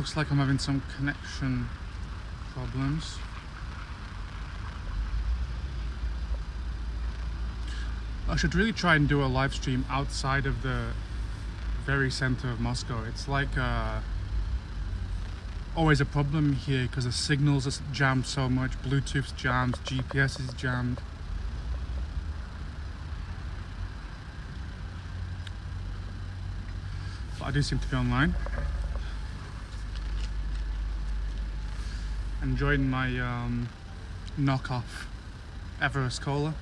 Looks like I'm having some connection problems. I should really try and do a live stream outside of the very center of Moscow. It's like always a problem here because the signals are jammed so much. Bluetooth's jammed, GPS is jammed. But I do seem to be online. Enjoying my knockoff Everest Cola.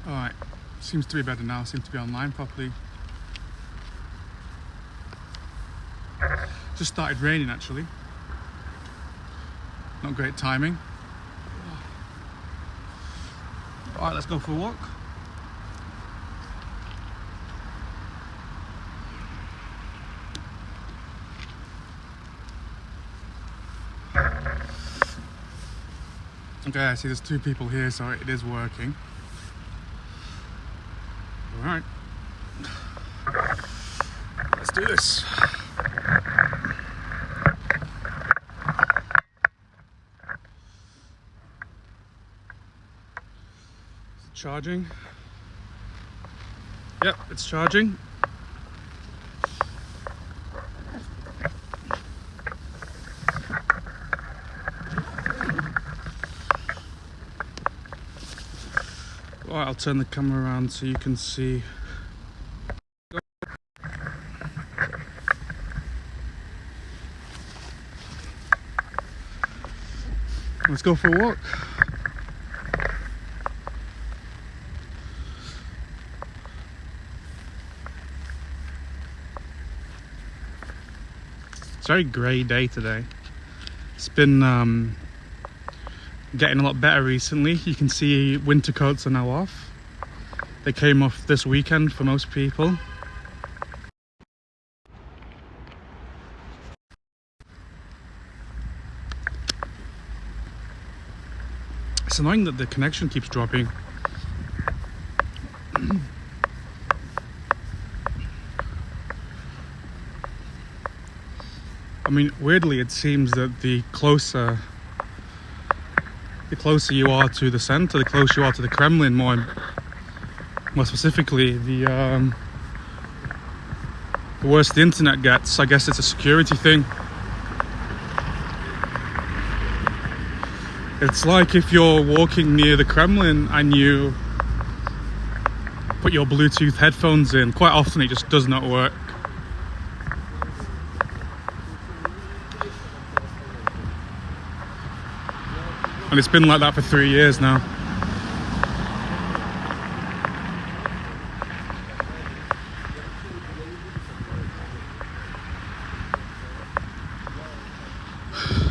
Alright, seems to be better now, seems to be online properly. Just started raining actually. Not great timing. Alright, let's go for a walk. Okay, I see there's two people here, so it is working. Alright, let's do this. Is it charging? Yep, it's charging. Alright, I'll turn the camera around so you can see. Let's go for a walk. It's a very grey day today. It's been getting a lot better recently. You can see winter coats are now off. They came off this weekend for most people. It's annoying that the connection keeps dropping. I mean, weirdly it seems that the closer you are to the center, the closer you are to the Kremlin, more specifically, the worse the internet gets. I guess it's a security thing. It's like if you're walking near the Kremlin and you put your Bluetooth headphones in, quite often it just does not work. And it's been like that for 3 years now.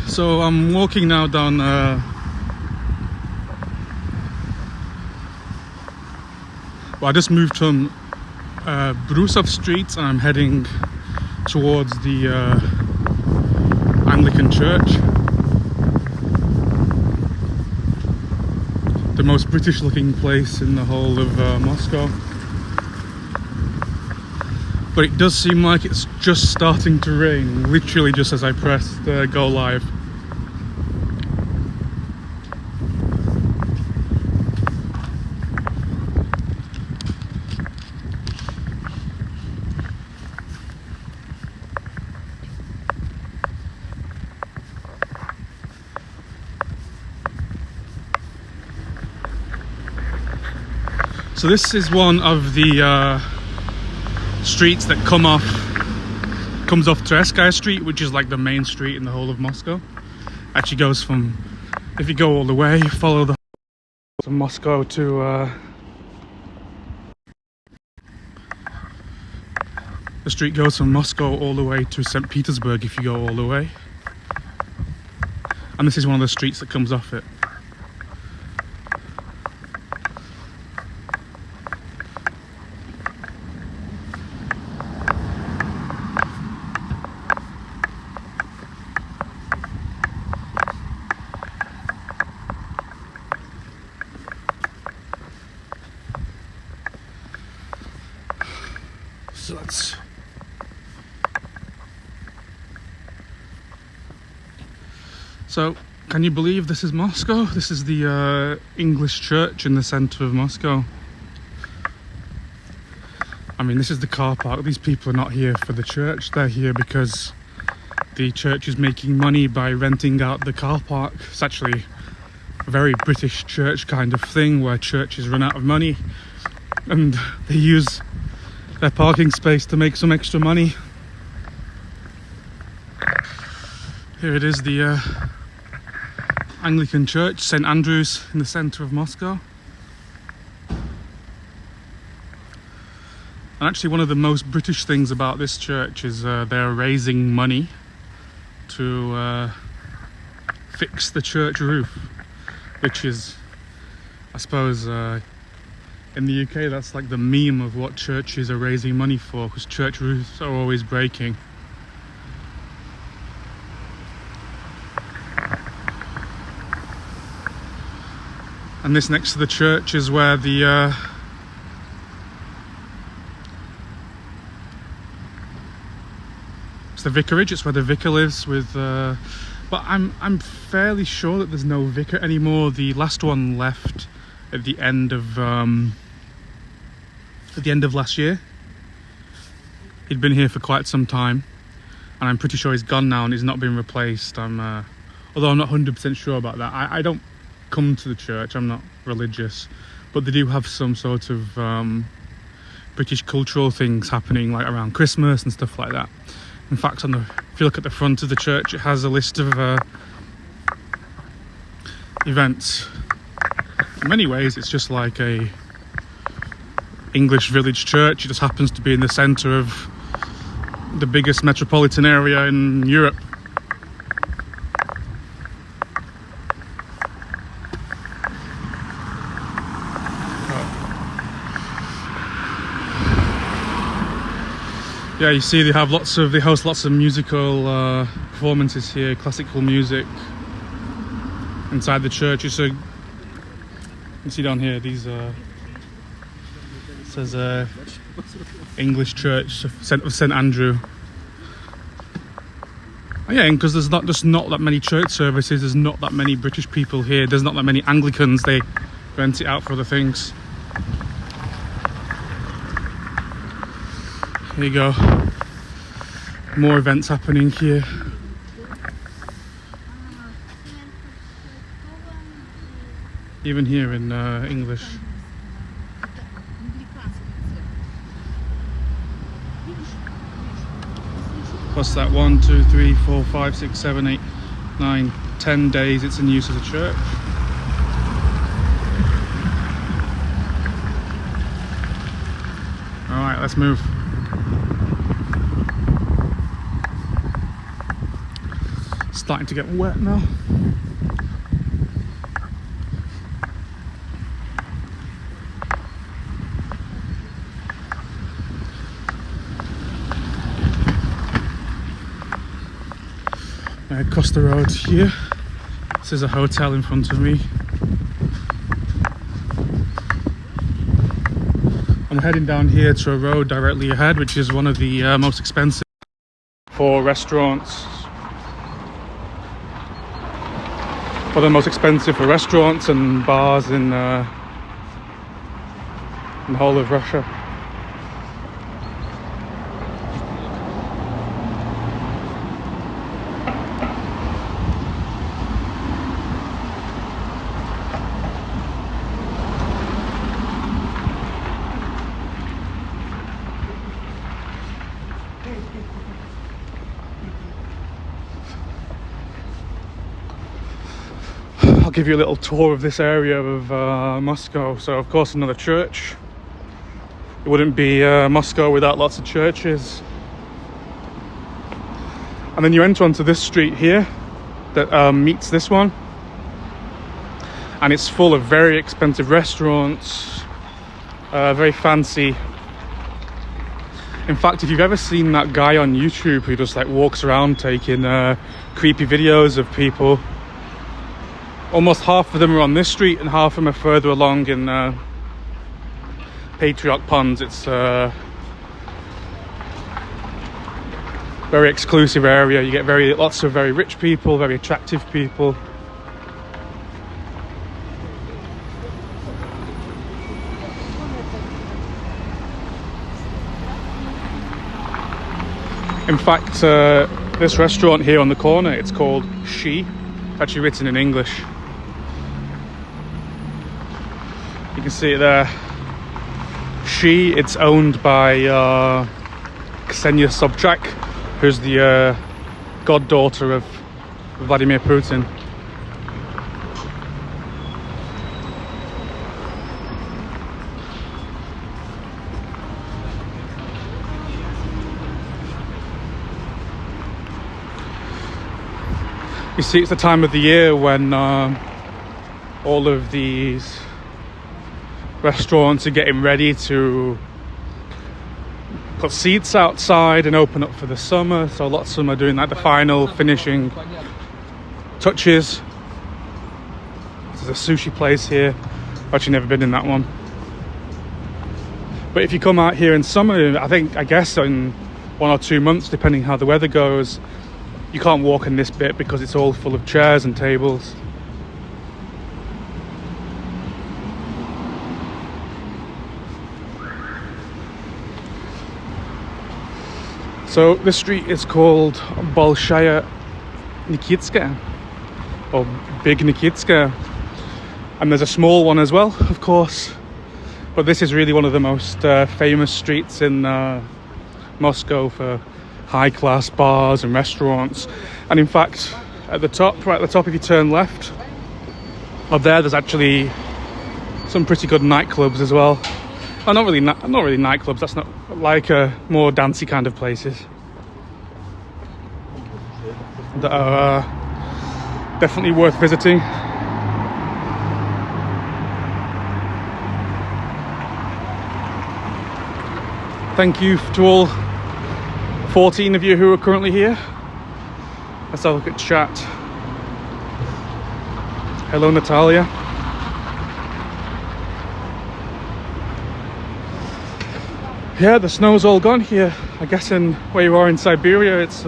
So I'm walking now down well, I just moved from Brusov Street and I'm heading towards the Anglican church. The most British looking place in the whole of Moscow. But it does seem like it's just starting to rain, literally just as I pressed go live. So this is one of the streets that comes off Tverskaya Street, which is like the main street in the whole of Moscow. Actually goes from, if you go all the way, follow the from Moscow to the street goes from Moscow all the way to St. Petersburg if you go all the way. And this is one of the streets that comes off it. So that's... So, can you believe this is Moscow? This is the English church in the centre of Moscow. I mean, this is the car park. These people are not here for the church. They're here because the church is making money by renting out the car park. It's actually a very British church kind of thing where churches run out of money and they use their parking space to make some extra money. Here it is, the Anglican church, St. Andrew's, in the centre of Moscow. And actually one of the most British things about this church is they're raising money to fix the church roof, which is, I suppose, in the UK that's like the meme of what churches are raising money for, because church roofs are always breaking. And this next to the church is where the it's the vicarage. It's where the vicar lives with. But I'm fairly sure that there's no vicar anymore. The last one left at the end of last year. He'd been here for quite some time, and I'm pretty sure he's gone now and he's not been replaced. Although I'm not 100% sure about that. I don't come to the church, I'm not religious, but they do have some sort of British cultural things happening, like around Christmas and stuff like that. In fact, if you look at the front of the church, it has a list of events. In many ways it's just like a English village church. It just happens to be in the centre of the biggest metropolitan area in Europe. Yeah, you see they host lots of musical performances here, classical music inside the church. You see down here, these it says English Church of St. Andrew. Oh, yeah, and because there's not that many church services, there's not that many British people here, there's not that many Anglicans, they rent it out for other things. There you go. More events happening here. Even here in English. What's that? 1, 2, 3, 4, 5, 6, 7, 8, 9, 10 days it's in use as a church. Alright, let's move. Starting to get wet now. Across the road here, this is a hotel in front of me. I'm heading down here to a road directly ahead, which is one of the most expensive for restaurants. One of the most expensive for restaurants and bars in the whole of Russia. I'll give you a little tour of this area of Moscow. So of course another church. It wouldn't be Moscow without lots of churches. And then you enter onto this street here that meets this one. And it's full of very expensive restaurants, very fancy. In fact, if you've ever seen that guy on YouTube who just like walks around taking creepy videos of people, almost half of them are on this street and half of them are further along in Patriarch Ponds. It's very exclusive area. You get lots of very rich people, very attractive people. In fact, this restaurant here on the corner, it's called She. It's actually written in English. You can see it there. She. It's owned by Ksenia Sobchak, who's the goddaughter of Vladimir Putin. You see, it's the time of the year when all of these restaurants are getting ready to put seats outside and open up for the summer. So lots of them are doing like the final finishing touches. There's a sushi place here. I've actually never been in that one. But if you come out here in summer, I guess in 1 or 2 months, depending how the weather goes, you can't walk in this bit because it's all full of chairs and tables. So this street is called Bolshaya Nikitskaya, or Big Nikitskaya, and there's a small one as well, of course, but this is really one of the most famous streets in Moscow for high-class bars and restaurants. And in fact, at the top, right at the top, if you turn left, up there's actually some pretty good nightclubs as well. Oh, not really nightclubs. That's not like more dancey kind of places that are definitely worth visiting. Thank you to all 14 of you who are currently here. Let's have a look at chat. Hello, Natalia. Yeah, the snow's all gone here. I guess in where you are in Siberia, it's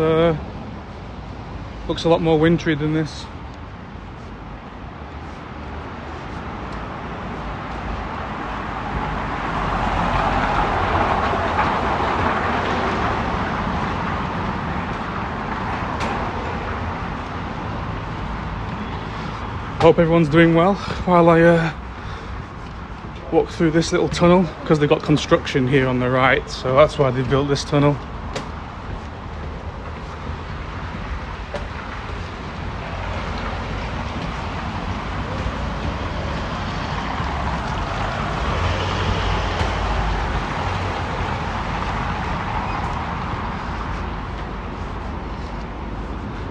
looks a lot more wintry than this. Hope everyone's doing well while I walk through this little tunnel, because they've got construction here on the right, so that's why they built this tunnel.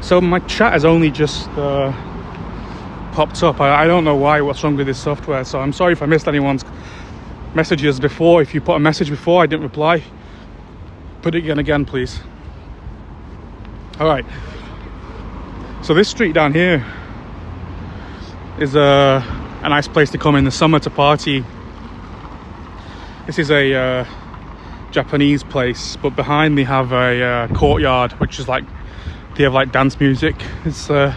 So my chat has only just popped up. I don't know what's wrong with this software, so I'm sorry if I missed anyone's messages before. If you put a message before I didn't reply, put it again please. All right, so this street down here is a nice place to come in the summer to party. This is a Japanese place, but behind they have a courtyard, which is like, they have like dance music. It's a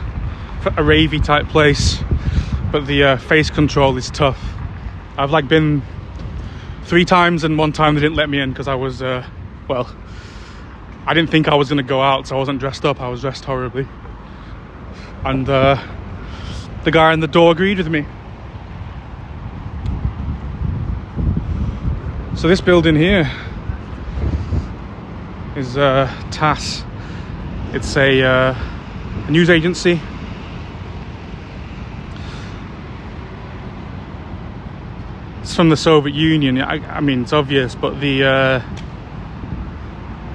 ravey type place, but the face control is tough. I've like been 3 times, and one time they didn't let me in because I was well, I didn't think I was going to go out, so I wasn't dressed up. I was dressed horribly, and the guy in the door agreed with me. So this building here is TASS. It's a news agency. It's from the Soviet Union. I mean, it's obvious, but the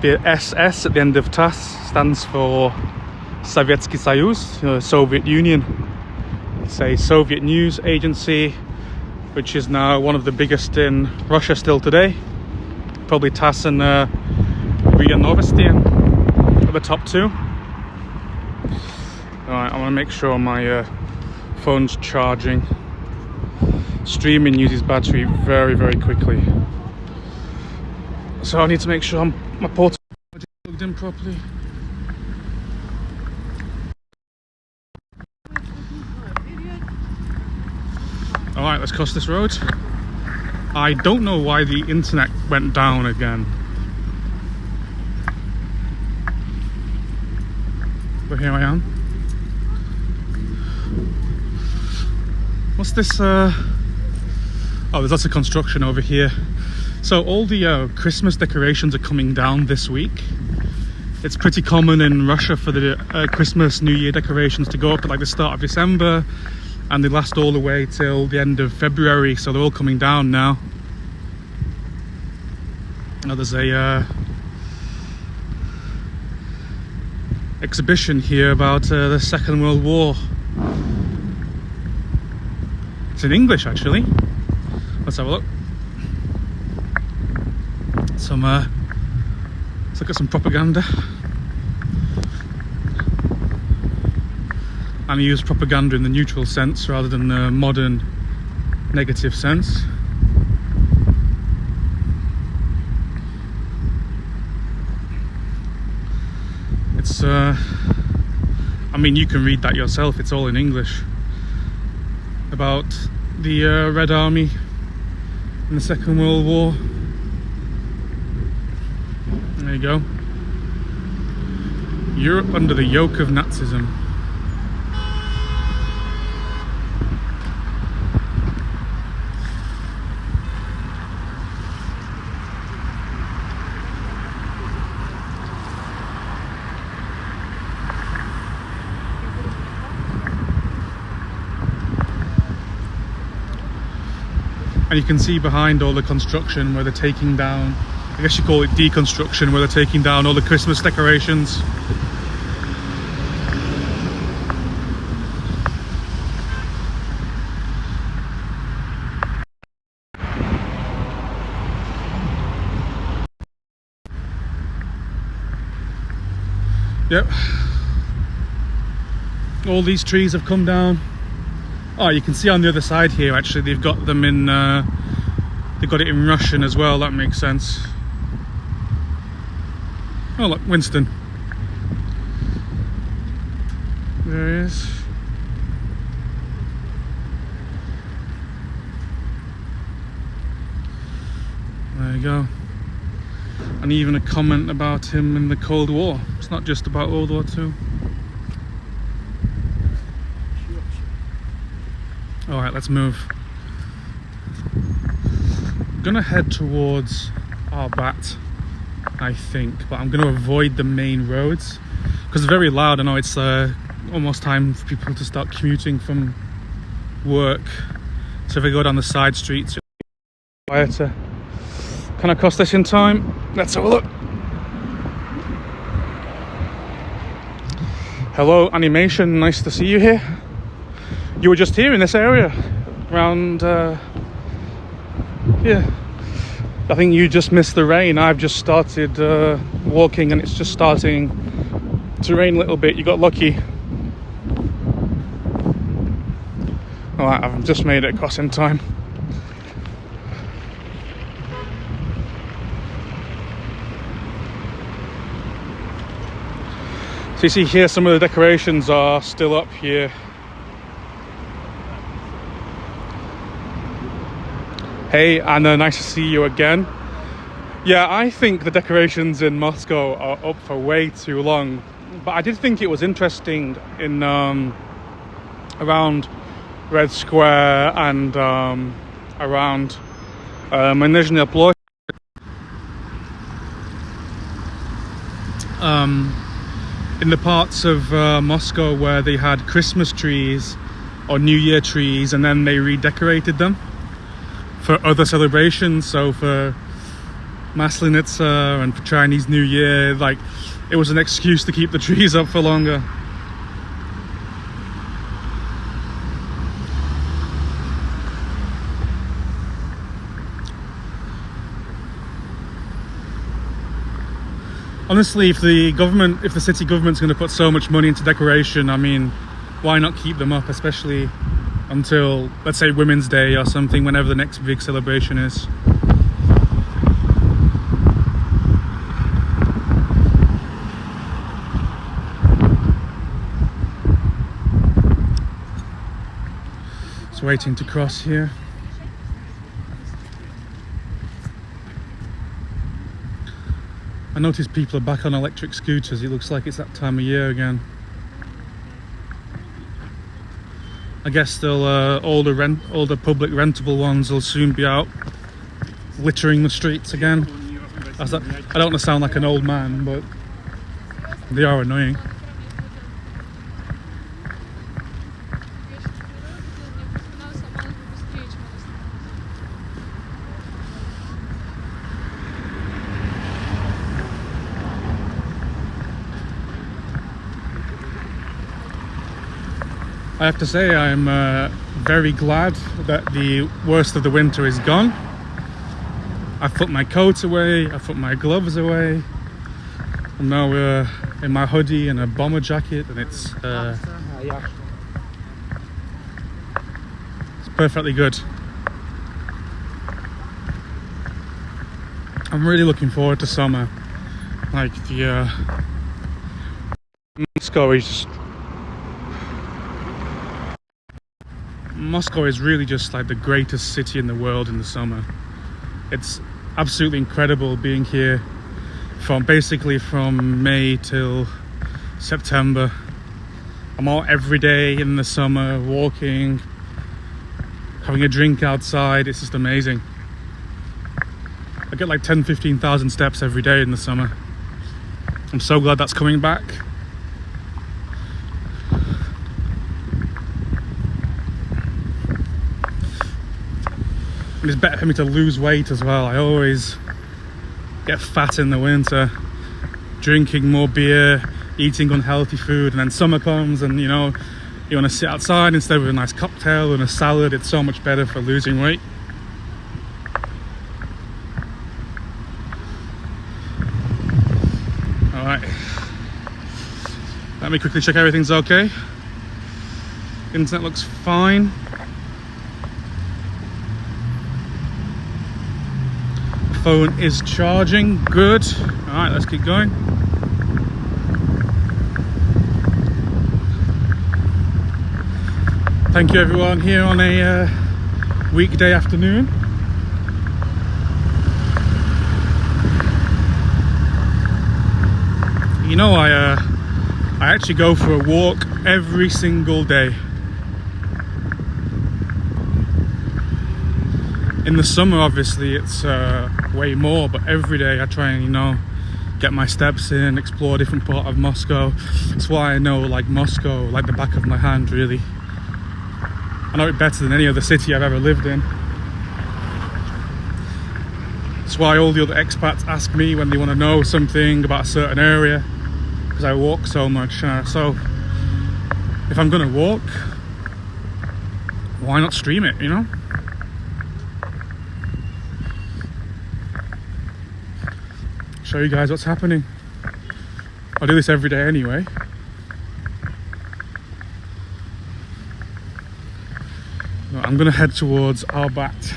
SS at the end of TASS stands for Sovietsky Soyuz, Soviet Union. It's a Soviet news agency, which is now one of the biggest in Russia still today. Probably TASS and RIA Novosti are the top 2. Alright, I want to make sure my phone's charging. Streaming uses battery very, very quickly, so I need to make sure my portable is plugged in properly. Alright, let's cross this road. I don't know why the internet went down again. But here I am. What's this? Oh, there's lots of construction over here. So all the Christmas decorations are coming down this week. It's pretty common in Russia for the Christmas, New Year decorations to go up at like the start of December, and they last all the way till the end of February, so they're all coming down now. Now there's a exhibition here about the Second World War. It's in English actually. Let's have a look. Let's look at some propaganda. And I use propaganda in the neutral sense rather than the modern negative sense. It's I mean, you can read that yourself, it's all in English, about the Red Army in the Second World War. There you go. Europe under the yoke of Nazism. And you can see behind all the construction where they're taking down, I guess you call it deconstruction, where they're taking down all the Christmas decorations. Yep. All these trees have come down. Oh, you can see on the other side here, actually, they've got them in, they've got it in Russian as well, that makes sense. Oh look, Winston. There he is. There you go. And even a comment about him in the Cold War. It's not just about World War II. Alright, let's move. I'm gonna head towards Arbat, I think, but I'm gonna avoid the main roads because they're very loud. I know it's almost time for people to start commuting from work, so if I go down the side streets, it's quieter. Can I cross this in time? Let's have a look. Hello, animation, nice to see you here. You were just here in this area, around yeah. I think you just missed the rain. I've just started walking and it's just starting to rain a little bit. You got lucky. Alright, I've just made it across in time. So you see here, some of the decorations are still up here. Hey, Anna, nice to see you again. Yeah, I think the decorations in Moscow are up for way too long. But I did think it was interesting in around Red Square and around Nizhny Ploshchad. In the parts of Moscow where they had Christmas trees or New Year trees and then they redecorated them for other celebrations, so for Maslenitsa and for Chinese New Year, like it was an excuse to keep the trees up for longer. Honestly, if the city government's going to put so much money into decoration, I mean, why not keep them up, especially until, let's say, Women's Day or something, whenever the next big celebration is. Just waiting to cross here. I noticed people are back on electric scooters. It looks like it's that time of year again. I guess they'll all the public rentable ones will soon be out littering the streets again. I don't want to sound like an old man, but they are annoying. I have to say I'm very glad that the worst of the winter is gone. I've put my coat away, I've put my gloves away. I'm now in my hoodie and a bomber jacket, and it's perfectly good. I'm really looking forward to summer. Like the Moscow is really just like the greatest city in the world in the summer. It's absolutely incredible being here from May till September. I'm out every day in the summer, walking, having a drink outside. It's just amazing. I get like 10,000-15,000 steps every day in the summer. I'm so glad that's coming back. And it's better for me to lose weight as well. I always get fat in the winter, drinking more beer, eating unhealthy food, and then summer comes and you know, you want to sit outside instead of a nice cocktail and a salad. It's so much better for losing weight. Alright, let me quickly check everything's okay. Internet looks fine. Phone is charging, good. All right, let's keep going. Thank you everyone here on a weekday afternoon. You know, I actually go for a walk every single day. In the summer, obviously, it's way more, but every day I try and, you know, get my steps in, explore a different part of Moscow. That's why I know, like, Moscow like the back of my hand, really. I know it better than any other city I've ever lived in. That's why all the other expats ask me when they want to know something about a certain area, because I walk so much. So, if I'm going to walk, why not stream it, you know? Show you guys what's happening. I do this every day anyway. I'm gonna head towards Arbat.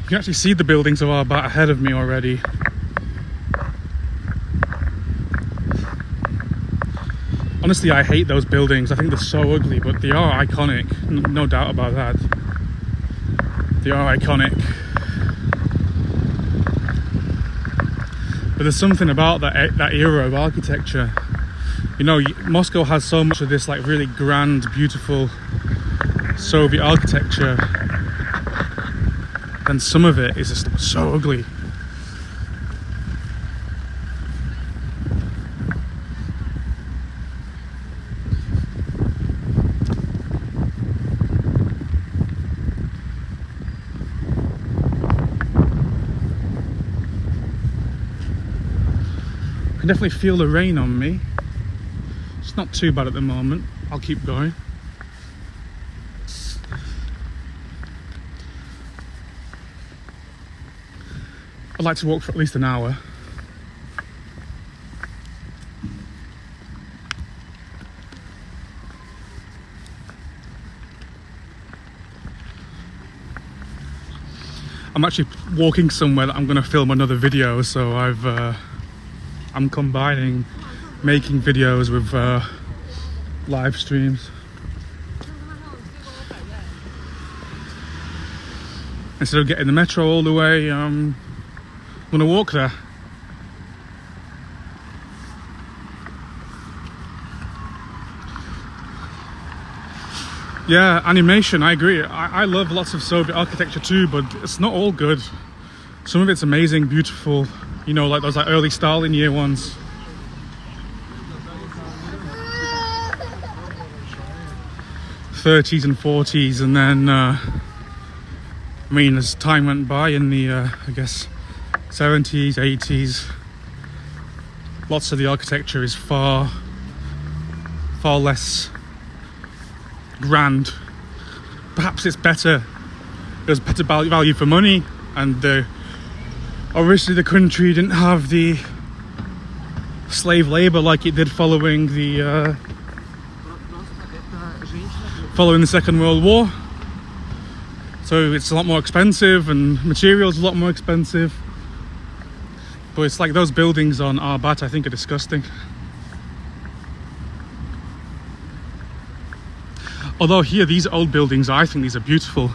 You can actually see the buildings of Arbat ahead of me already. Honestly, I hate those buildings. I think they're so ugly, but they are iconic. No doubt about that. They are iconic. But there's something about that era of architecture. You know, Moscow has so much of this like really grand, beautiful Soviet architecture, and some of it is just so ugly. I can definitely feel the rain on me. It's not too bad at the moment. I'll keep going. I'd like to walk for at least an hour. I'm actually walking somewhere that I'm going to film another video, so I'm combining making videos with live streams. Instead of getting the metro all the way, I'm gonna walk there. Yeah, animation, I agree. I love lots of Soviet architecture too, but it's not all good. Some of it's amazing, beautiful, you know, like those like early Stalin year ones. '30s and '40s, and then I mean, as time went by in the I guess '70s, '80s, lots of the architecture is far less grand. Perhaps it's better. There's better value for money, and obviously the country didn't have the slave labor like it did following the Second World War. So it's a lot more expensive, and materials a lot more expensive. But it's like those buildings on Arbat, I think, are disgusting. Although here, these old buildings, I think these are beautiful.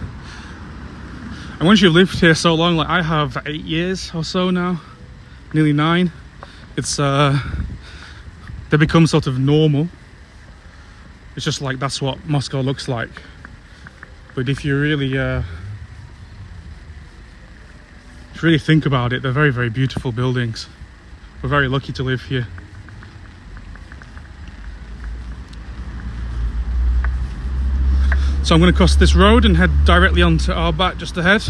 And once you've lived here so long, like I have 8 years or so now, nearly 9, it's they become sort of normal. It's just like that's what Moscow looks like. But if you really think about it, they're very, very beautiful buildings. We're very lucky to live here. So I'm going to cross this road and head directly onto Arbat just ahead.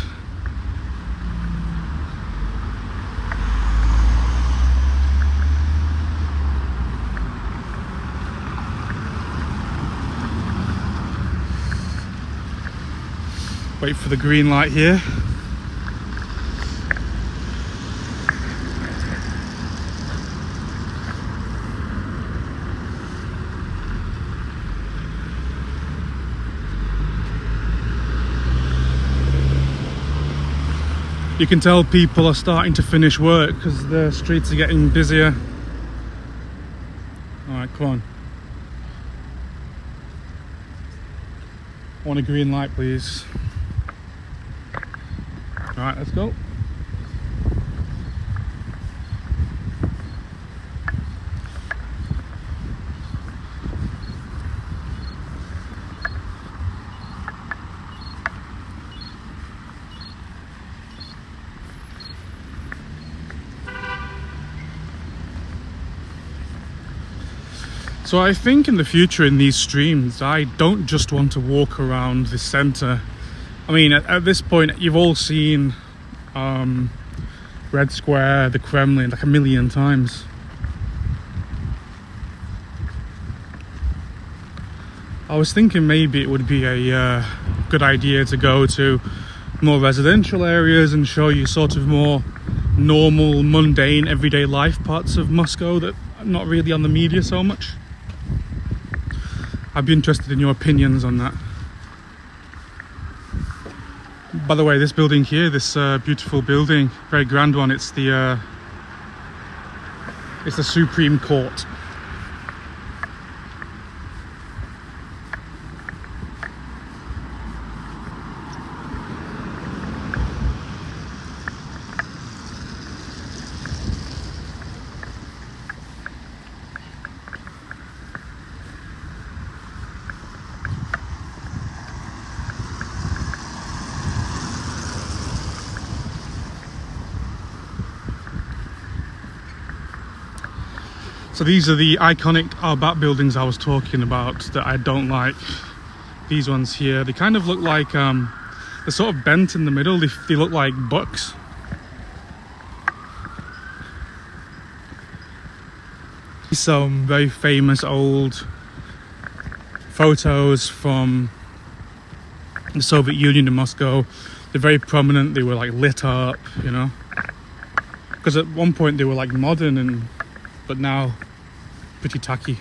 Wait for the green light here. You can tell people are starting to finish work because the streets are getting busier. Alright, come on. I want a green light, please. Alright, let's go. So I think in the future in these streams, I don't just want to walk around the centre. I mean, at this point, you've all seen Red Square, the Kremlin, like a million times. I was thinking maybe it would be a good idea to go to more residential areas and show you sort of more normal, mundane, everyday life parts of Moscow that are not really on the media so much. I'd be interested in your opinions on that. By the way, this building here, this beautiful building, very grand one, it's the Supreme Court. So these are the iconic Arbat buildings I was talking about that I don't like. These ones here, they kind of look like, they're sort of bent in the middle, they look like books. Some very famous old photos from the Soviet Union in Moscow. They're very prominent, they were like lit up, you know. Because at one point they were like modern, but now pretty tacky.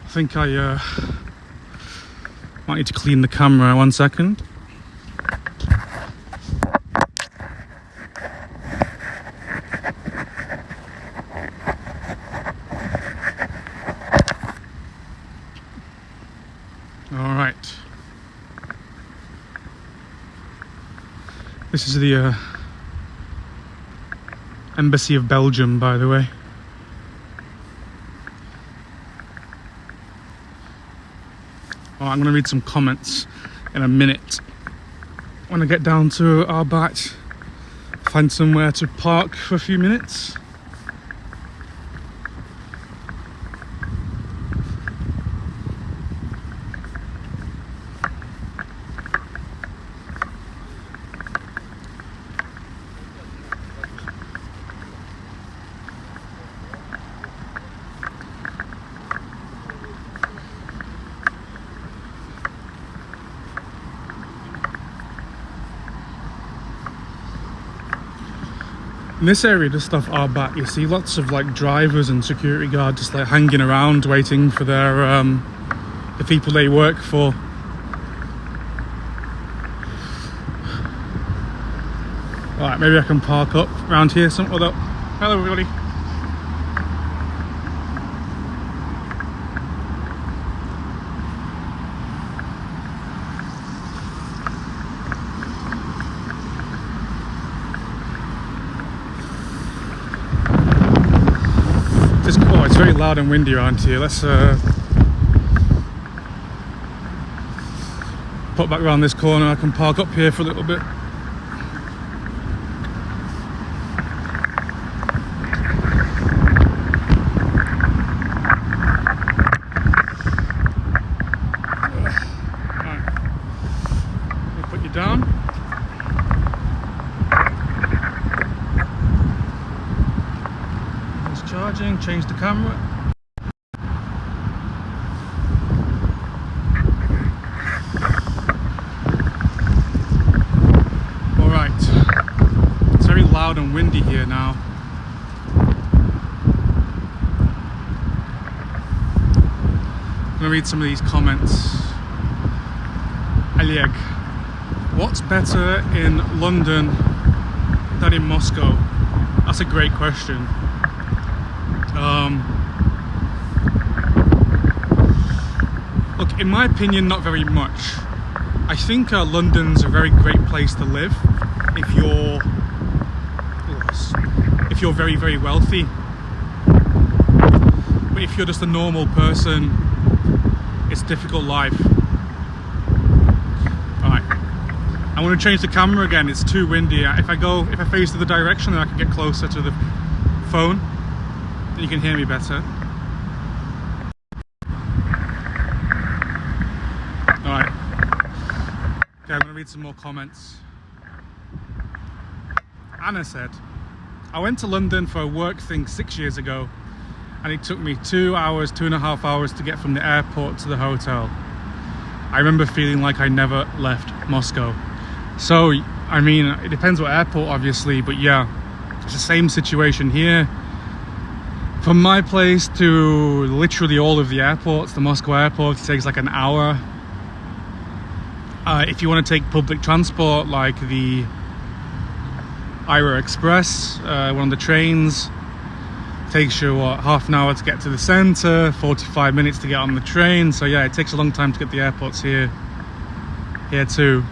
I think I might need to clean the camera 1 second. All right. This is the Embassy of Belgium, by the way. Well, I'm going to read some comments in a minute. When I get down to Arbat, find somewhere to park for a few minutes. In this area just off Arbat, you see lots of like drivers and security guards just like hanging around waiting for their the people they work for. Alright, maybe I can park up around here some other. Hello everybody. It's very loud and windy around here. Let's put back around this corner. I can park up here for a little bit. Right. I'll put you down. Charging, change the camera. Alright, it's very loud and windy here now. I'm going to read some of these comments. Oleg, what's better in London than in Moscow? That's a great question. Look, in my opinion, not very much. I think London's a very great place to live if you're very, very wealthy. But if you're just a normal person, it's a difficult life. Alright, I want to change the camera again. It's too windy. If I face to the direction, then I can get closer to the phone. You can hear me better. Alright. Okay, I'm going to read some more comments. Anna said, I went to London for a work thing 6 years ago, and it took me 2.5 hours to get from the airport to the hotel. I remember feeling like I never left Moscow. So, I mean, it depends what airport, obviously, but yeah, it's the same situation here. From my place to literally all of the airports, the Moscow airport, it takes like an hour. If you want to take public transport, like the IRL Express, one of the trains, it takes you, what, half an hour to get to the centre, 45 minutes to get on the train. So yeah, it takes a long time to get the airports here too.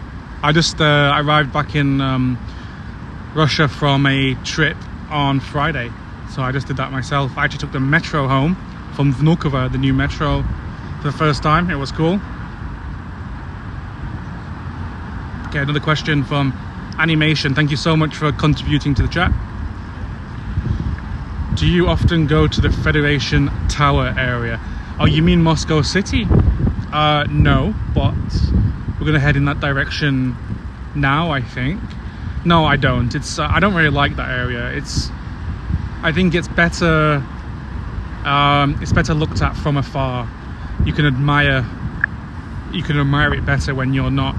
I just arrived back in Russia from a trip on Friday. So I just did that myself. I actually took the metro home from Vnukovo, the new metro, for the first time. It was cool. Okay, another question from Animation. Thank you so much for contributing to the chat. Do you often go to the Federation Tower area? Oh, you mean Moscow City? No, but we're going to head in that direction now, I think. No, I don't. I don't really like that area. I think it's better looked at from afar. You can admire it better when you're not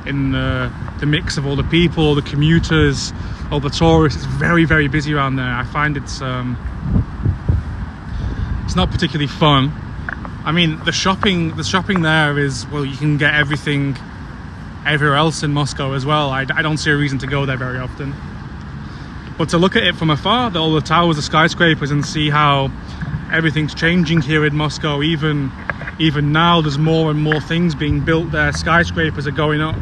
in the mix of all the people, all the commuters, all the tourists. It's very, very busy around there. I find it's not particularly fun. I mean, the shopping there is, well, you can get everything everywhere else in Moscow as well. I don't see a reason to go there very often. But to look at it from afar, all the towers, the skyscrapers, and see how everything's changing here in Moscow, even even now there's more and more things being built there. Skyscrapers are going up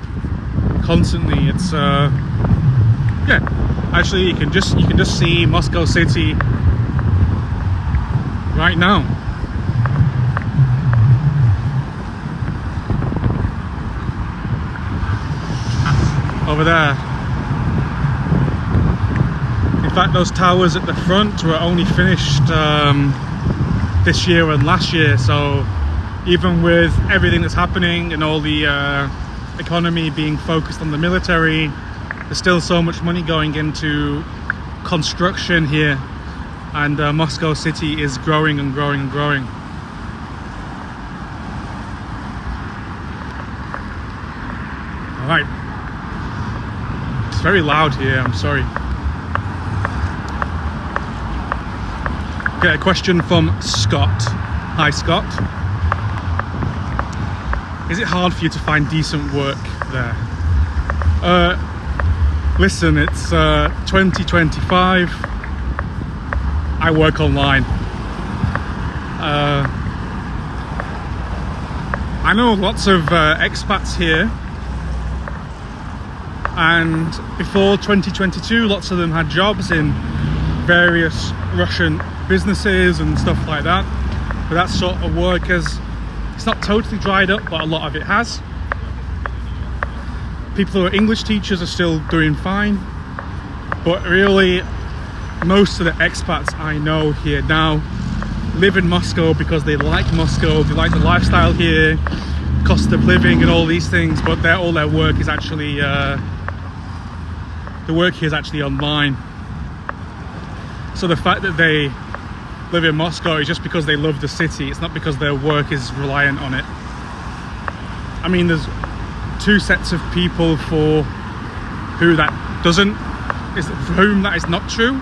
constantly. It's yeah, actually you can just see Moscow city right now. Over there. In fact, those towers at the front were only finished this year and last year, so even with everything that's happening and all the economy being focused on the military, there's still so much money going into construction here, and Moscow city is growing and growing and growing. All right, it's very loud here, I'm sorry. Get a question from Scott. Hi Scott. Is it hard for you to find decent work there? Listen, it's 2025. I work online. I know lots of expats here, and before 2022 lots of them had jobs in various Russian businesses and stuff like that, but that sort of work has, it's not totally dried up, but a lot of it has. People who are English teachers are still doing fine, but really most of the expats I know here now live in Moscow because they like Moscow, they like the lifestyle here, cost of living and all these things, but all their work is actually the work here is actually online. So the fact that they live in Moscow is just because they love the city. It's not because their work is reliant on it. I mean, there's two sets of people for who that doesn't, for whom that is not true.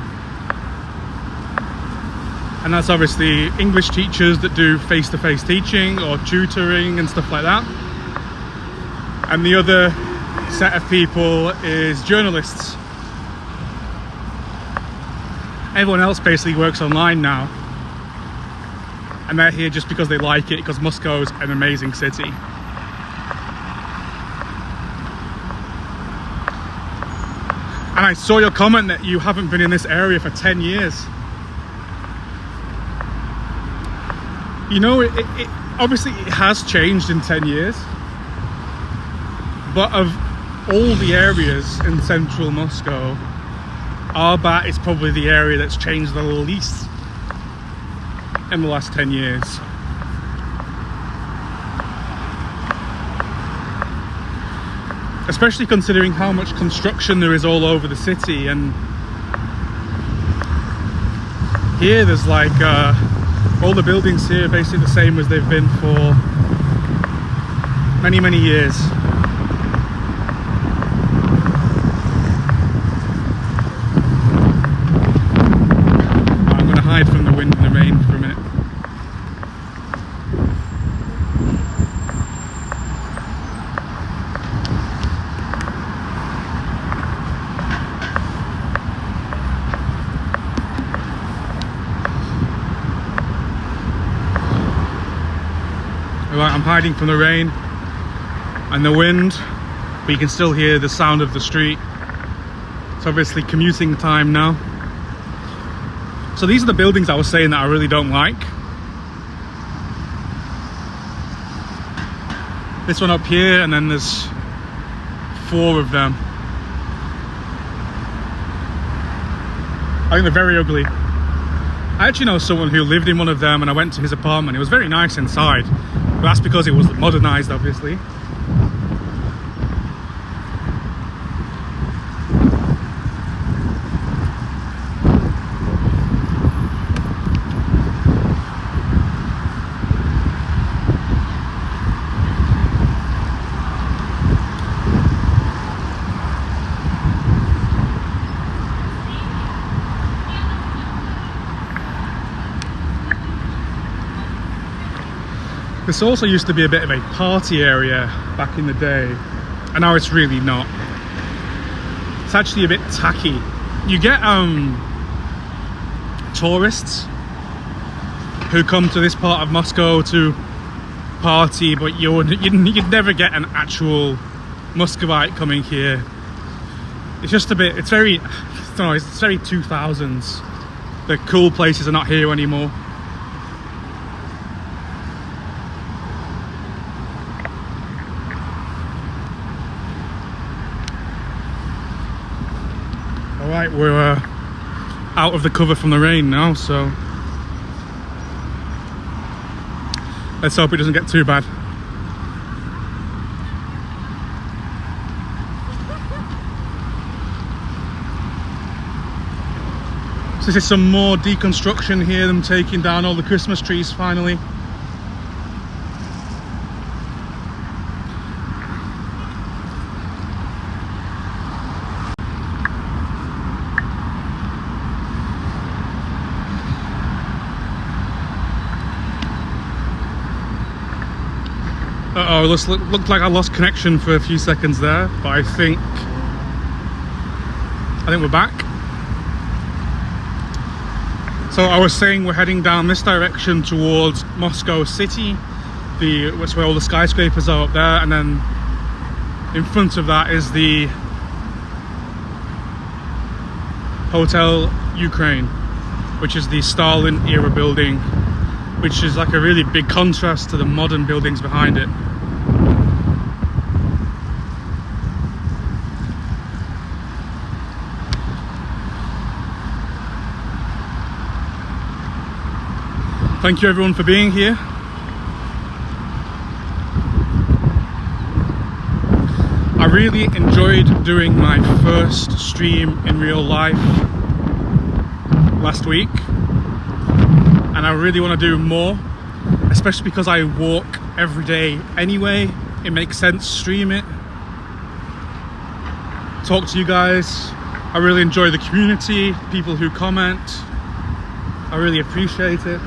And that's obviously English teachers that do face-to-face teaching or tutoring and stuff like that. And the other set of people is journalists. Everyone else basically works online now, and they're here just because they like it, because Moscow's an amazing city. And I saw your comment that you haven't been in this area for 10 years. You know, it obviously it has changed in 10 years, but of all the areas in central Moscow, Arbat is probably the area that's changed the least in the last 10 years. Especially considering how much construction there is all over the city, and here there's like all the buildings here are basically the same as they've been for many, many years. Hide from the wind and the rain for a minute. Alright, I'm hiding from the rain and the wind, but you can still hear the sound of the street. It's obviously commuting time now. So these are the buildings I was saying that I really don't like. This one up here, and then there's 4 of them. I think they're very ugly. I actually know someone who lived in one of them, and I went to his apartment. It was very nice inside, but that's because it was modernized, obviously. This also used to be a bit of a party area back in the day, and now it's really not. It's actually a bit tacky. You get tourists who come to this part of Moscow to party, but you'd never get an actual Muscovite coming here. It's just a bit, it's very, I don't know, it's very 2000s. The cool places are not here anymore. Alright, we're out of the cover from the rain now, so let's hope it doesn't get too bad. So this is some more deconstruction here, them taking down all the Christmas trees finally. Uh-oh, looked like I lost connection for a few seconds there, but I think we're back. So I was saying we're heading down this direction towards Moscow city. That's where all the skyscrapers are up there, and then in front of that is the Hotel Ukraine, which is the Stalin era building, which is like a really big contrast to the modern buildings behind it. Thank you everyone for being here. I really enjoyed doing my first stream in real life last week, and I really want to do more, especially because I walk every day anyway. It makes sense to stream it, talk to you guys. I really enjoy the community, people who comment. I really appreciate it.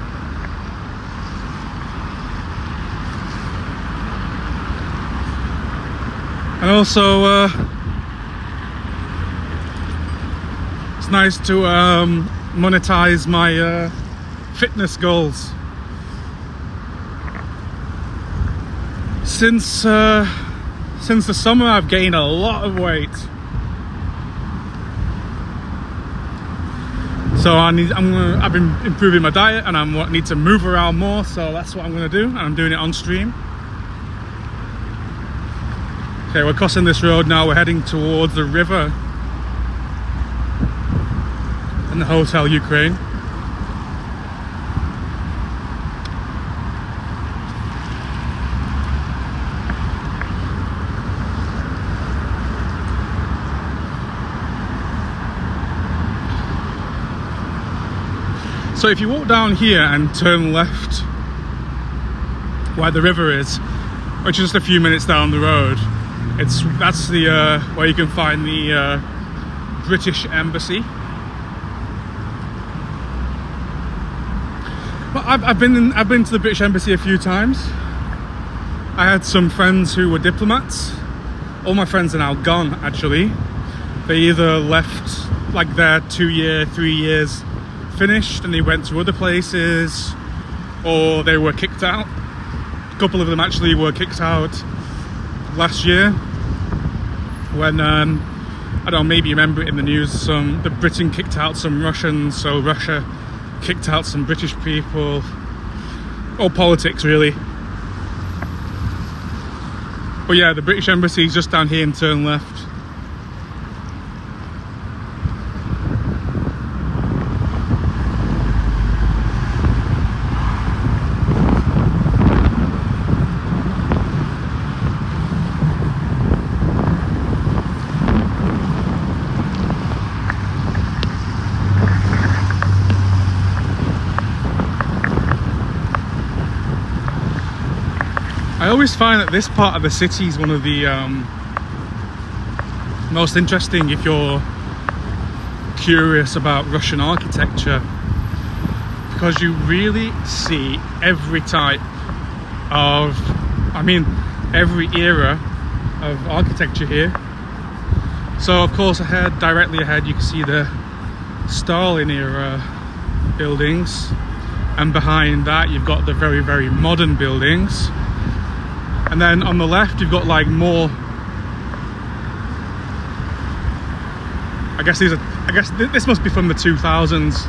And also, it's nice to monetize my fitness goals. Since the summer, I've gained a lot of weight. So I've been improving my diet, and I need to move around more. So that's what I'm going to do, and I'm doing it on stream. Okay, we're crossing this road now. We're heading towards the river and the Hotel Ukraine. So if you walk down here and turn left where the river is, which is just a few minutes down the road, that's the where you can find the British Embassy. Well, I've been to the British Embassy a few times. I had some friends who were diplomats. All my friends are now gone, actually. They either left like their 2-year, 3 years finished and they went to other places, or they were kicked out. A couple of them actually were kicked out last year when I don't know, maybe you remember it in the news, the Britain kicked out some Russians, so Russia kicked out some British people. All politics really. But yeah, the British Embassy is just down here and turn left. I always find that this part of the city is one of the most interesting if you're curious about Russian architecture, because you really see every type of, every era of architecture here. So of course directly ahead you can see the Stalin era buildings, and behind that you've got the very, very modern buildings. And then on the left you've got like more, I guess this must be from the 2000s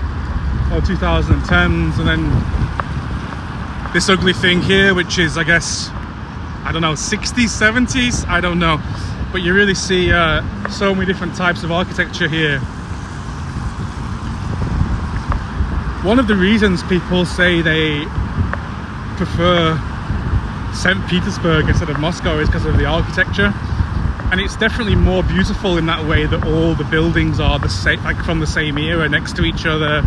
or 2010s, and then this ugly thing here, which is, I guess, I don't know, 60s, 70s, I don't know, but you really see so many different types of architecture here. One of the reasons people say they prefer St. Petersburg instead of Moscow is because of the architecture, and it's definitely more beautiful in that way, that all the buildings are the same, like from the same era, next to each other,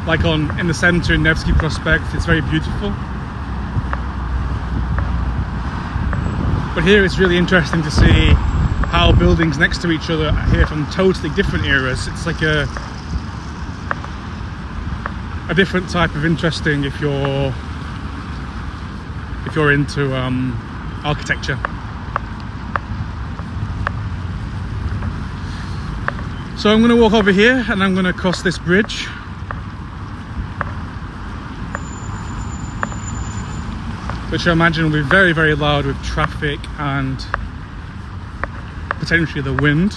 like in the center in Nevsky Prospect. It's very beautiful. But here it's really interesting to see how buildings next to each other are here from totally different eras. It's like a different type of interesting if you're into architecture. So I'm going to walk over here and I'm going to cross this bridge, which I imagine will be very, very loud with traffic and potentially the wind.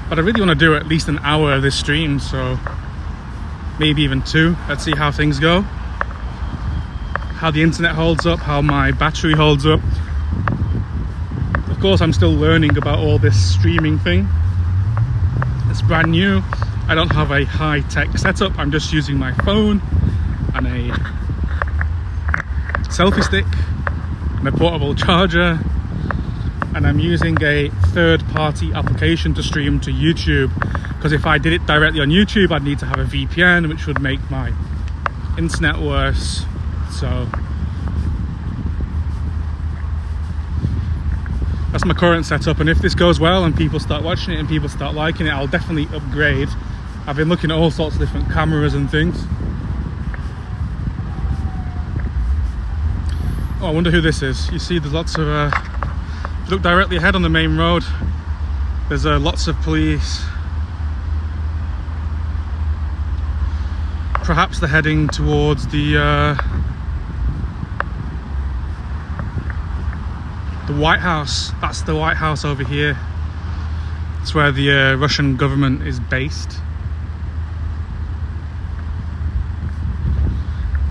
But I really want to do at least an hour of this stream, so maybe even 2. Let's see how things go, how the internet holds up, how my battery holds up. Of course, I'm still learning about all this streaming thing. It's brand new. I don't have a high-tech setup. I'm just using my phone and a selfie stick and a portable charger, and I'm using a third-party application to stream to YouTube, because if I did it directly on YouTube I'd need to have a VPN, which would make my internet worse. So that's my current setup, and if this goes well and people start watching it and people start liking it, I'll definitely upgrade. I've been looking at all sorts of different cameras and things. Oh, I wonder who this is. You see there's lots of if you look directly ahead on the main road, there's lots of police. Perhaps they're heading towards the White House. That's the White House over here. It's where the Russian government is based.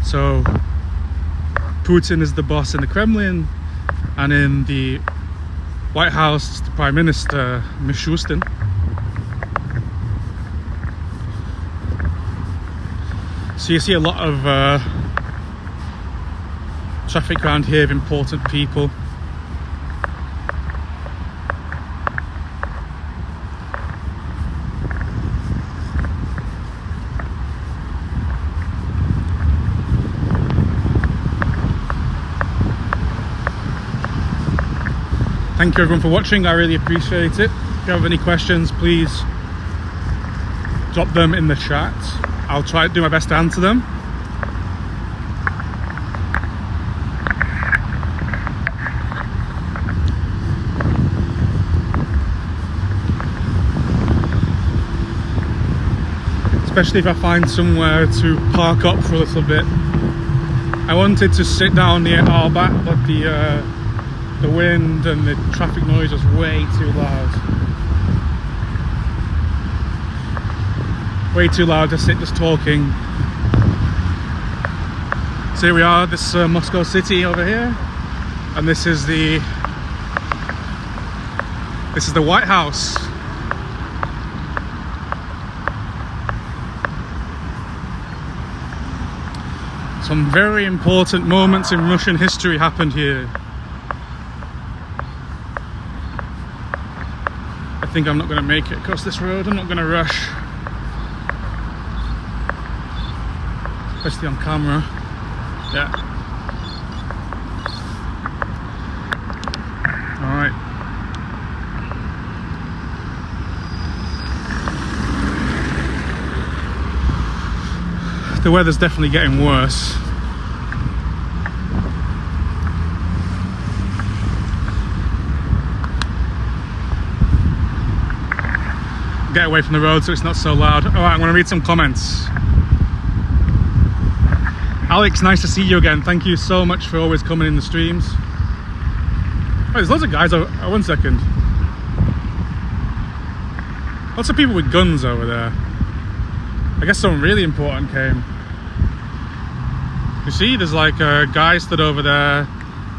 So Putin is the boss in the Kremlin, and in the White House it's the Prime Minister, Mishustin. So you see a lot of traffic around here of important people. Thank you everyone for watching, I really appreciate it. If you have any questions, please drop them in the chat. I'll try to do my best to answer them. Especially if I find somewhere to park up for a little bit. I wanted to sit down near Arbat, but the wind and the traffic noise was way too loud. Way too loud to sit just talking. So here we are, this Moscow city over here, and this is the White House. Some very important moments in Russian history happened here. I think I'm not going to make it across this road. I'm not going to rush, especially on camera. Yeah. All right. The weather's definitely getting worse. get away from the road so it's not so loud. All right, I'm gonna read some comments. Alex, nice to see you again. Thank you so much for always coming in the streams. Oh, there's loads of guys over, oh, 1 second. Lots of people with guns over there. I guess someone really important came. You see, there's like a guy stood over there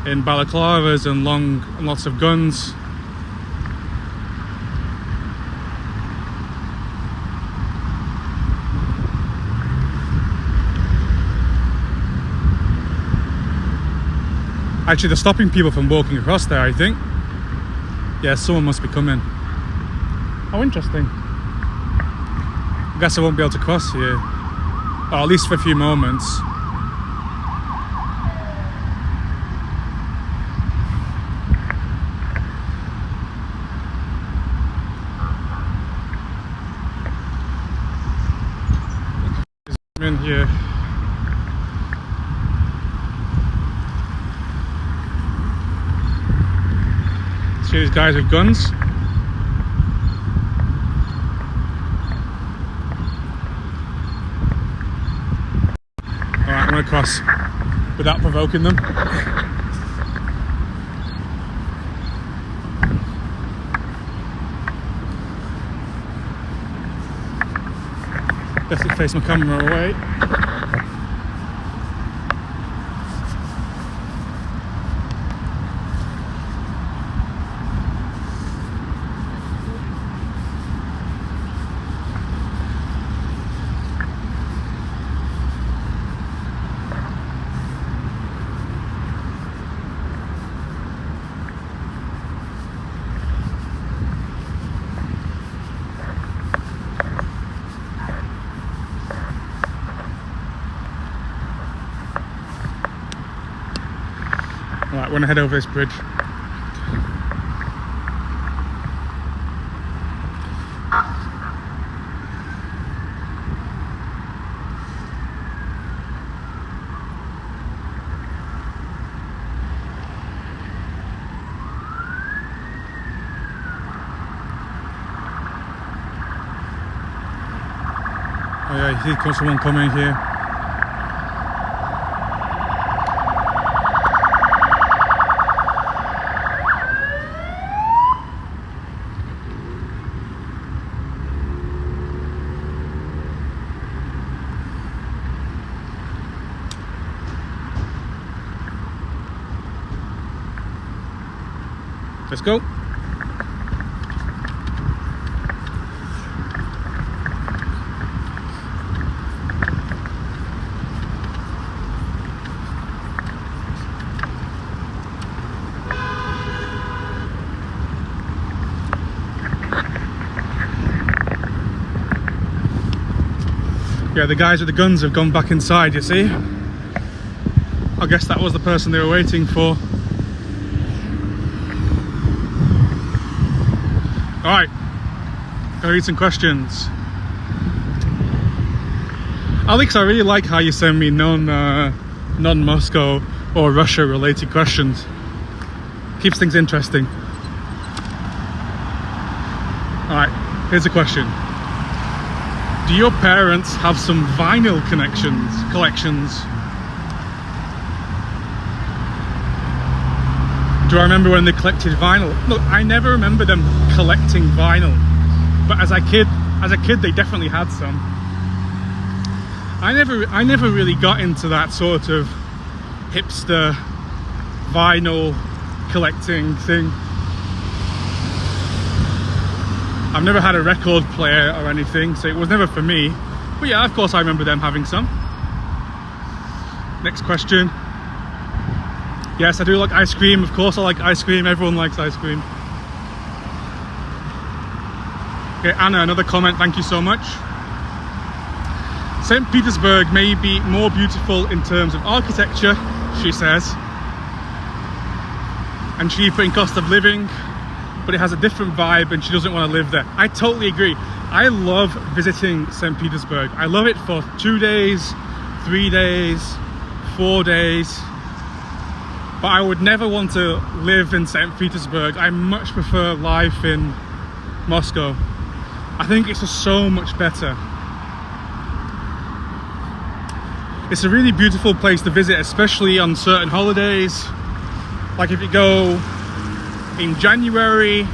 in balaclavas and lots of guns. Actually, they're stopping people from walking across there, I think. Yeah, someone must be coming. Oh, interesting. I guess I won't be able to cross here. Or at least for a few moments. In here. See these guys with guns. Alright, I'm gonna cross without provoking them. Definitely face my camera away. Right, we're gonna head over this bridge. Oh yeah, here comes someone coming here. Let's go. Yeah, the guys with the guns have gone back inside, you see? I guess that was the person they were waiting for. Alright, gonna read some questions. Alex, I really like how you send me non-Moscow or Russia related questions. Keeps things interesting. Alright, here's a question. Do your parents have some vinyl collections? Do I remember when they collected vinyl? Look, I never remember them collecting vinyl, but as a kid they definitely had some. I never really got into that sort of hipster vinyl collecting thing. I've never had a record player or anything, so it was never for me. But yeah, of course I remember them having some. Next question. Yes, I do like ice cream. Of course I like ice cream. Everyone likes ice cream. Okay, Anna, another comment. Thank you so much. St. Petersburg may be more beautiful in terms of architecture, she says, and cheaper in cost of living, but it has a different vibe and she doesn't want to live there. I totally agree. I love visiting St. Petersburg. I love it for 2 days, 3 days, 4 days. But I would never want to live in St. Petersburg. I much prefer life in Moscow. I think it's just so much better. It's a really beautiful place to visit, especially on certain holidays. Like if you go in January,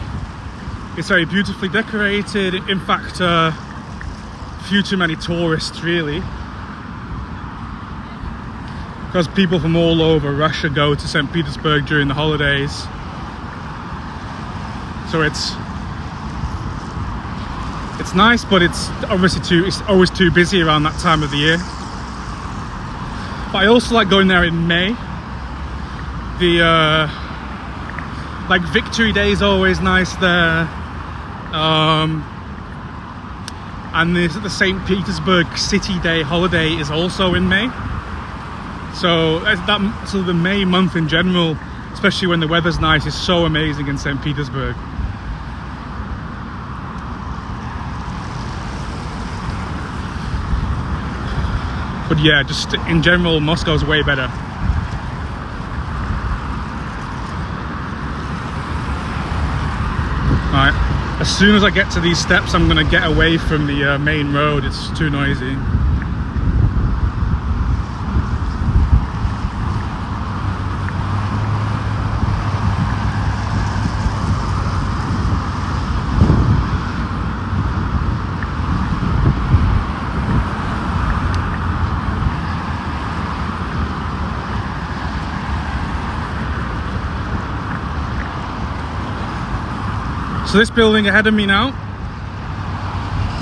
it's very beautifully decorated. In fact, few too many tourists really, because people from all over Russia go to St. Petersburg during the holidays. So it's nice, but it's obviously it's always too busy around that time of the year. But I also like going there in May. The like Victory Day is always nice there, and the St. Petersburg City Day holiday is also in May. So the May month in general, especially when the weather's nice, is so amazing in St. Petersburg. But yeah, just in general, Moscow's way better. Alright, as soon as I get to these steps, I'm going to get away from the main road. It's too noisy. So this building ahead of me now,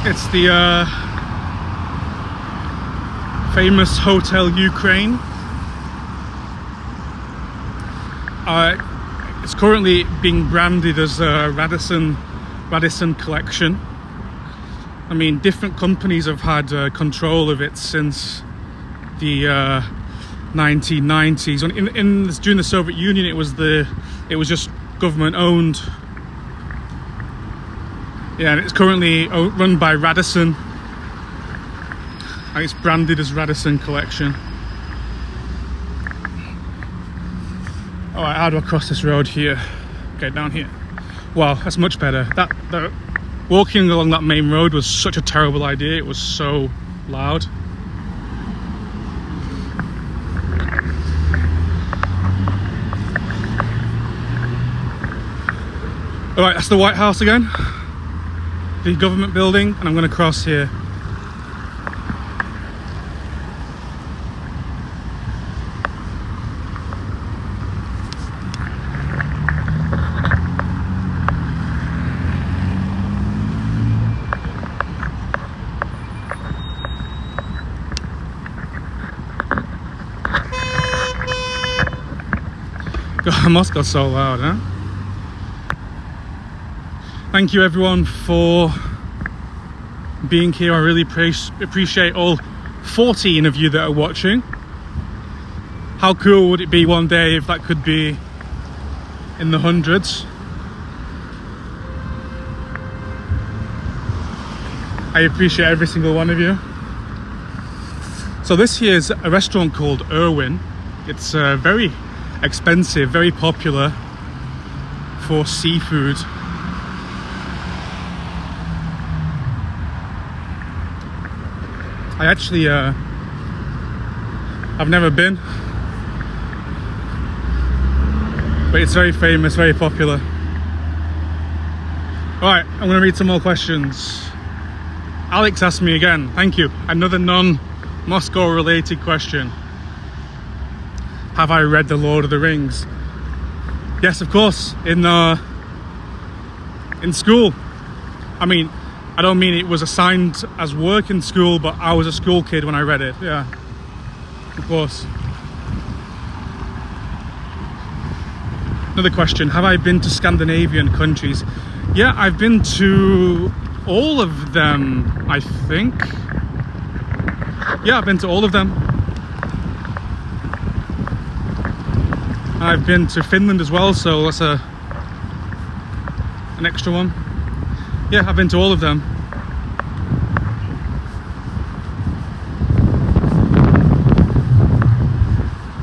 it's the famous Hotel Ukraine. It's currently being branded as a Radisson collection. I mean, different companies have had control of it since the 1990s. During the Soviet Union, it was just government owned. Yeah, and it's currently run by Radisson, and it's branded as Radisson Collection. Alright, how do I cross this road here? Okay, down here. Wow, that's much better. That walking along that main road was such a terrible idea. It was so loud. Alright, that's the White House again. The government building, and I'm going to cross here. God, Moscow's so loud, huh? Thank you everyone for being here. I really appreciate all 14 of you that are watching. How cool would it be one day if that could be in the hundreds? I appreciate every single one of you. So this here is a restaurant called Irwin. It's very expensive, very popular for seafood. I actually, I've never been, but it's very famous, very popular. Alright, I'm going to read some more questions. Alex asked me again, thank you, another non-Moscow related question. Have I read The Lord of the Rings? Yes, of course, in school. I mean, I don't mean it was assigned as work in school, but I was a school kid when I read it. Yeah, of course. Another question, have I been to Scandinavian countries? Yeah, I've been to all of them, I think. Yeah, I've been to all of them. I've been to Finland as well, so that's an extra one. Yeah, I've been to all of them.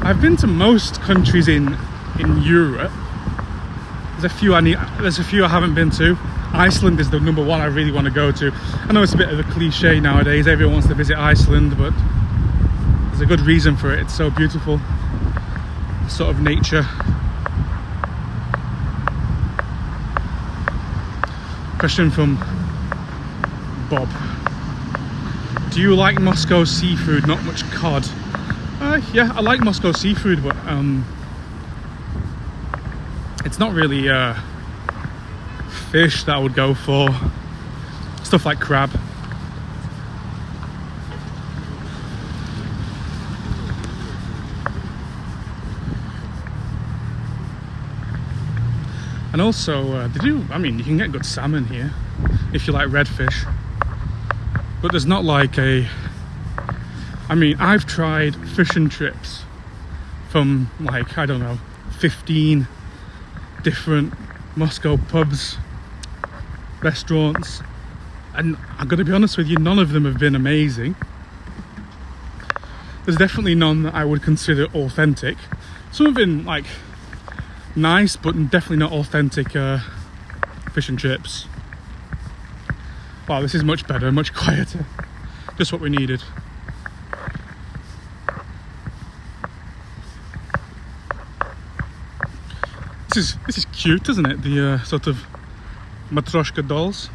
I've been to most countries in Europe. There's a few I haven't been to. Iceland is the number one I really want to go to. I know it's a bit of a cliche nowadays, everyone wants to visit Iceland, but there's a good reason for it. It's so beautiful, sort of nature. Question from Bob. Do you like Moscow seafood? Not much cod. Yeah, I like Moscow seafood, but it's not really fish that I would go for. Stuff like crab. And also, I mean, you can get good salmon here if you like redfish. But there's not like I mean, I've tried fish and chips from like, I don't know, 15 different Moscow pubs, restaurants, and I'm gonna be honest with you, none of them have been amazing. There's definitely none that I would consider authentic. Some have been like nice, but definitely not authentic fish and chips. Wow, this is much better, much quieter. Just what we needed. This is cute, isn't it? The sort of Matryoshka dolls.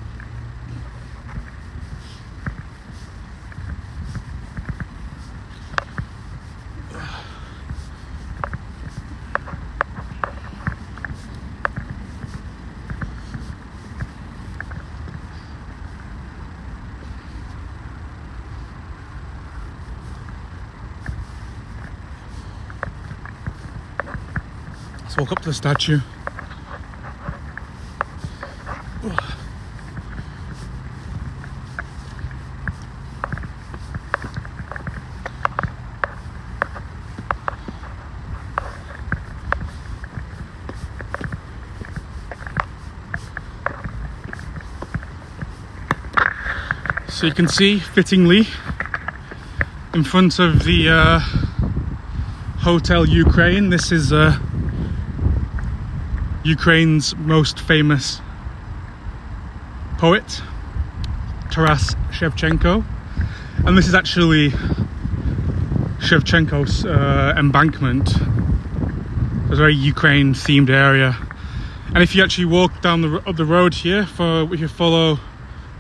Let's walk up to the statue. So you can see, fittingly, in front of the Hotel Ukraine, this is Ukraine's most famous poet, Taras Shevchenko, and this is actually Shevchenko's embankment. It's a very Ukraine themed area, and if you actually walk down the road here, if you follow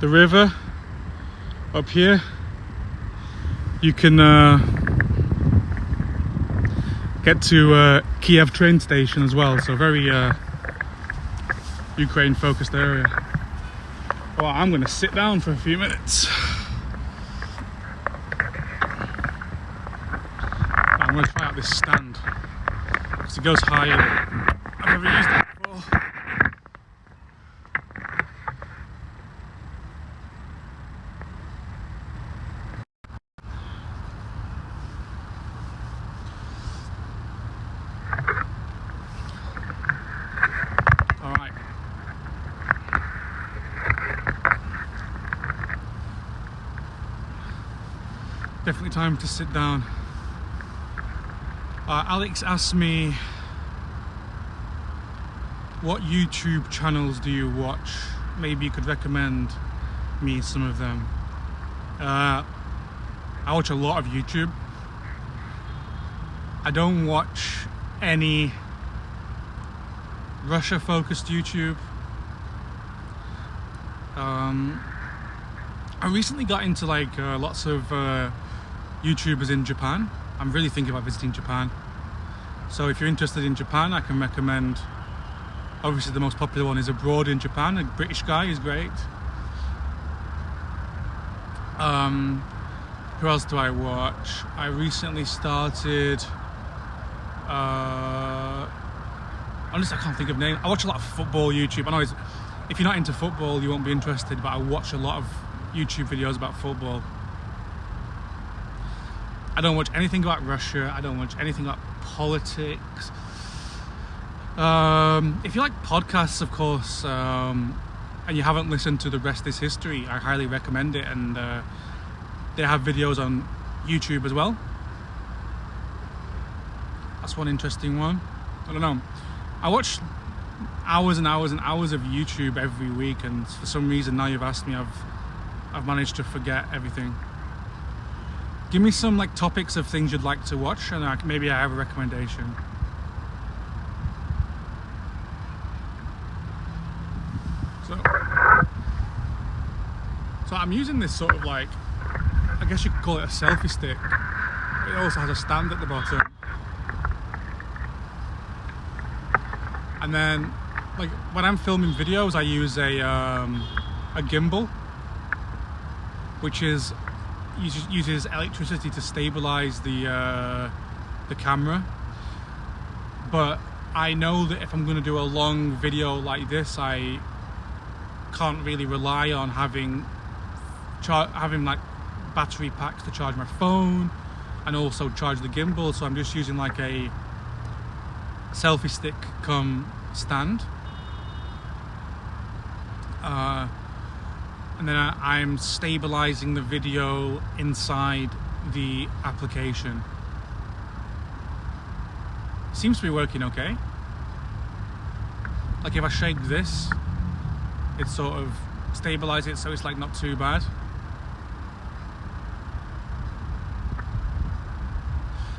the river up here, you can get to Kiev train station as well, so very Ukraine focused area. Well, I'm going to sit down for a few minutes. I'm going to try out this stand because it goes higher. I've never used it before. Definitely time to sit down. Alex asked me, what YouTube channels do you watch? Maybe you could recommend me some of them. I watch a lot of YouTube. I don't watch any Russia focused YouTube. I recently got into like lots of YouTubers in Japan. I'm really thinking about visiting Japan. So if you're interested in Japan, I can recommend, obviously the most popular one is Abroad in Japan. A British guy is great. Who else do I watch? I recently started, honestly I can't think of names. I watch a lot of football YouTube. I know if you're not into football you won't be interested, but I watch a lot of YouTube videos about football. I don't watch anything about Russia. I don't watch anything about politics. If you like podcasts, of course, and you haven't listened to The Rest is History, I highly recommend it. And they have videos on YouTube as well. That's one interesting one. I don't know. I watch hours and hours and hours of YouTube every week, and for some reason now you've asked me, I've managed to forget everything. Give me some like topics of things you'd like to watch, and maybe I have a recommendation. So I'm using this sort of like, I guess you could call it a selfie stick. It also has a stand at the bottom. And then, like when I'm filming videos, I use a gimbal, which uses electricity to stabilize the camera. But I know that if I'm going to do a long video like this, I can't really rely on having like battery packs to charge my phone and also charge the gimbal, so I'm just using like a selfie stick come stand, and then I'm stabilizing the video inside the application. Seems to be working okay. Like if I shake this, it sort of stabilizes it, so it's like not too bad.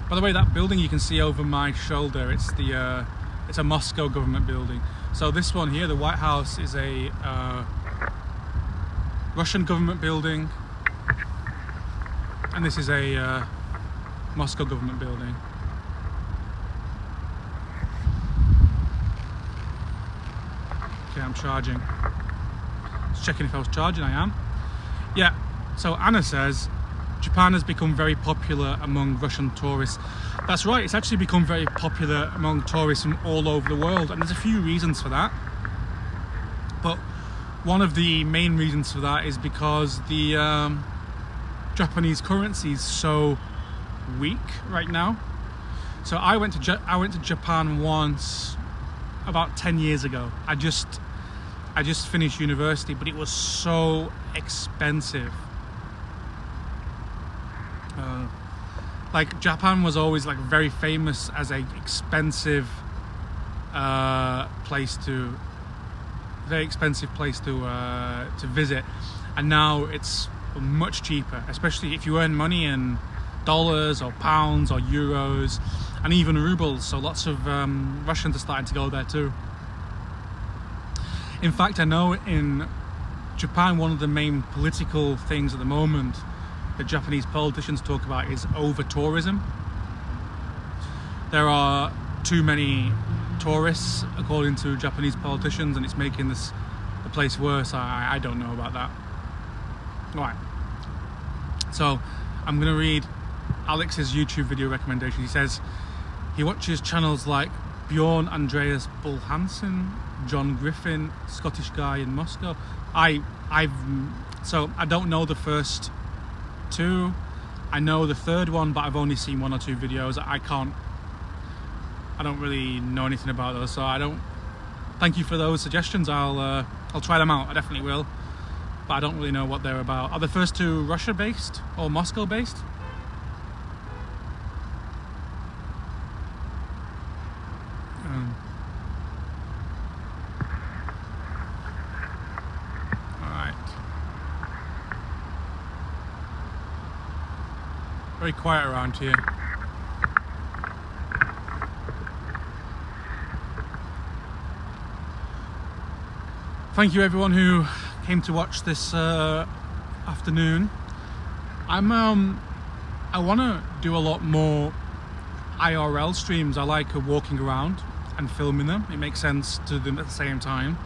By the way, that building you can see over my shoulder, it's a Moscow government building. So this one here, the White House, is a Russian government building, and this is a Moscow government building. Okay, I'm charging. Just checking if I was charging. I am. Yeah. So Anna says Japan has become very popular among Russian tourists. That's right, it's actually become very popular among tourists from all over the world, and there's a few reasons for that. But one of the main reasons for that is because the Japanese currency is so weak right now. So I went to Japan once about 10 years ago. I just finished university, but it was so expensive. Like Japan was always like very famous as a expensive place to visit, and now it's much cheaper, especially if you earn money in dollars or pounds or euros and even rubles. So lots of Russians are starting to go there too. In fact, I know in Japan one of the main political things at the moment that Japanese politicians talk about is over-tourism. There are too many tourists, according to Japanese politicians, and it's making the place worse. I don't know about that. Right. So I'm going to read Alex's YouTube video recommendation. He says he watches channels like Bjorn Andreas Bull Hansen, John Griffin, Scottish guy in Moscow. So I don't know the first two. I know the third one, but I've only seen one or two videos. I don't really know anything about those, so I don't. Thank you for those suggestions. I'll try them out. I definitely will, but I don't really know what they're about. Are the first two Russia based or Moscow based? Very quiet around here. Thank you everyone who came to watch this afternoon. I want to do a lot more IRL streams. I like walking around and filming them. It makes sense to do them at the same time.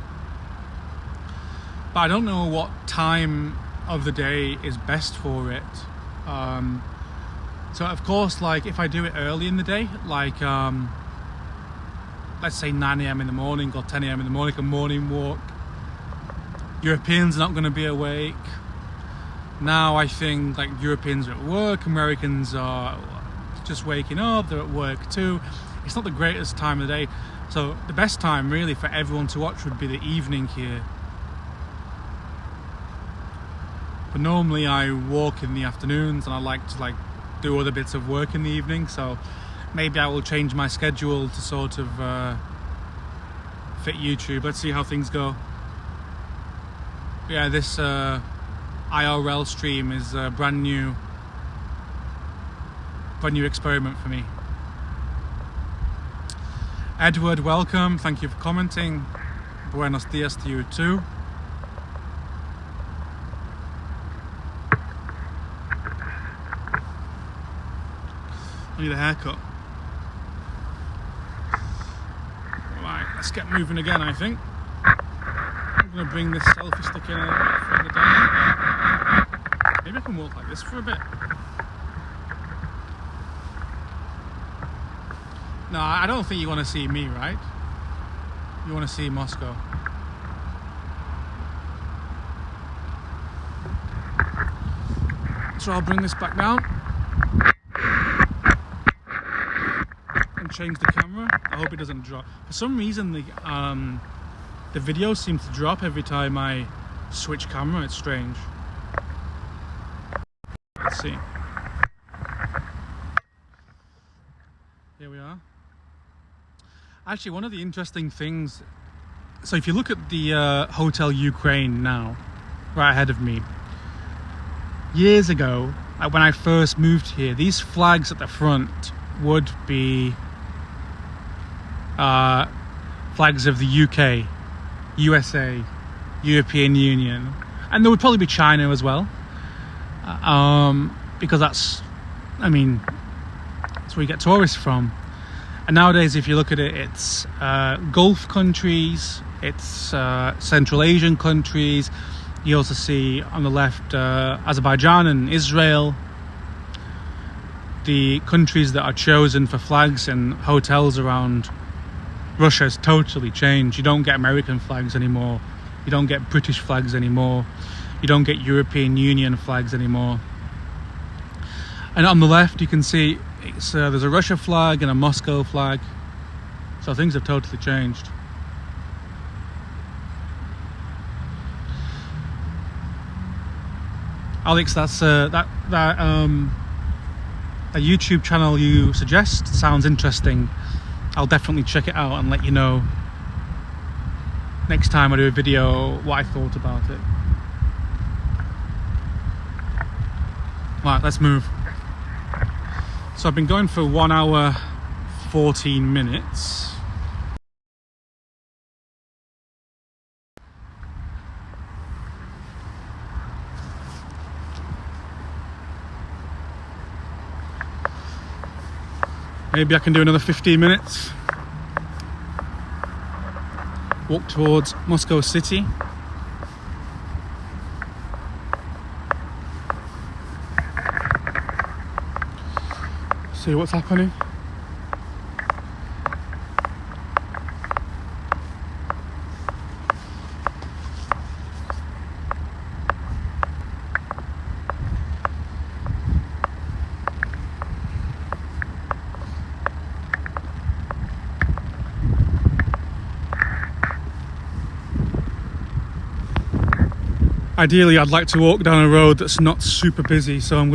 But I don't know what time of the day is best for it. So of course, like if I do it early in the day, like let's say 9 AM in the morning or 10 AM in the morning, a morning walk, Europeans are not going to be awake. Now I think like Europeans are at work, Americans are just waking up, they're at work too. It's not the greatest time of the day. So the best time really for everyone to watch would be the evening here. But normally I walk in the afternoons and I like to do other bits of work in the evening, so maybe I will change my schedule to sort of fit YouTube. Let's see how things go. Yeah, this IRL stream is a brand new experiment for me. Edward, welcome. Thank you for commenting. Buenos dias to you too. I need a haircut. Right, let's get moving again, I think. I'm going to bring this selfie stick in a little bit further down. Maybe I can walk like this for a bit. No, I don't think you want to see me, right? You want to see Moscow. So I'll bring this back down and change the camera. I hope it doesn't drop. For some reason, the video seems to drop every time I switch camera. It's strange. Let's see. Here we are. Actually, one of the interesting things, so if you look at the Hotel Ukraine now, right ahead of me, years ago, when I first moved here, these flags at the front would be flags of the UK, USA, European Union, and there would probably be China as well, because that's where you get tourists from. And nowadays, if you look at it, it's Gulf countries, it's Central Asian countries. You also see on the left Azerbaijan and Israel. The countries that are chosen for flags and hotels around Russia has totally changed. You don't get American flags anymore. You don't get British flags anymore. You don't get European Union flags anymore. And on the left, you can see there's a Russia flag and a Moscow flag. So things have totally changed. Alex, that's a YouTube channel you suggest sounds interesting. I'll definitely check it out and let you know next time I do a video what I thought about it. Right, let's move. So I've been going for 1 hour 14 minutes. Maybe I can do another 15 minutes. Walk towards Moscow city. See what's happening. Ideally, I'd like to walk down a road that's not super busy, so I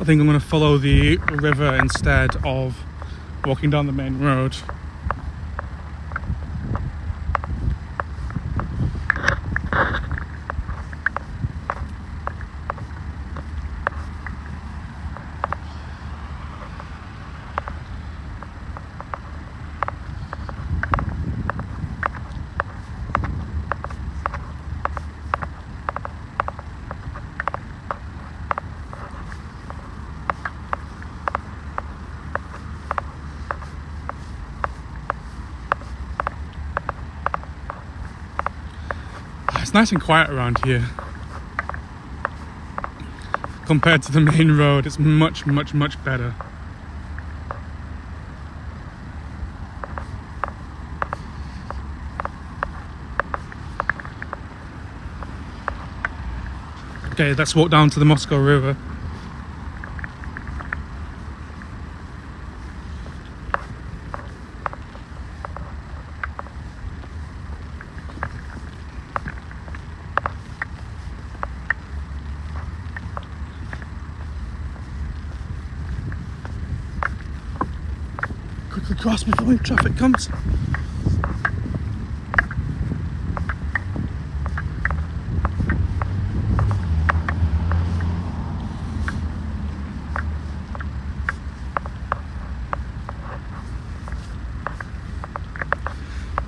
think I'm gonna follow the river instead of walking down the main road. It's nice and quiet around here. Compared to the main road, it's much, much, much better. Okay, let's walk down to the Moscow River. Quickly cross before traffic comes.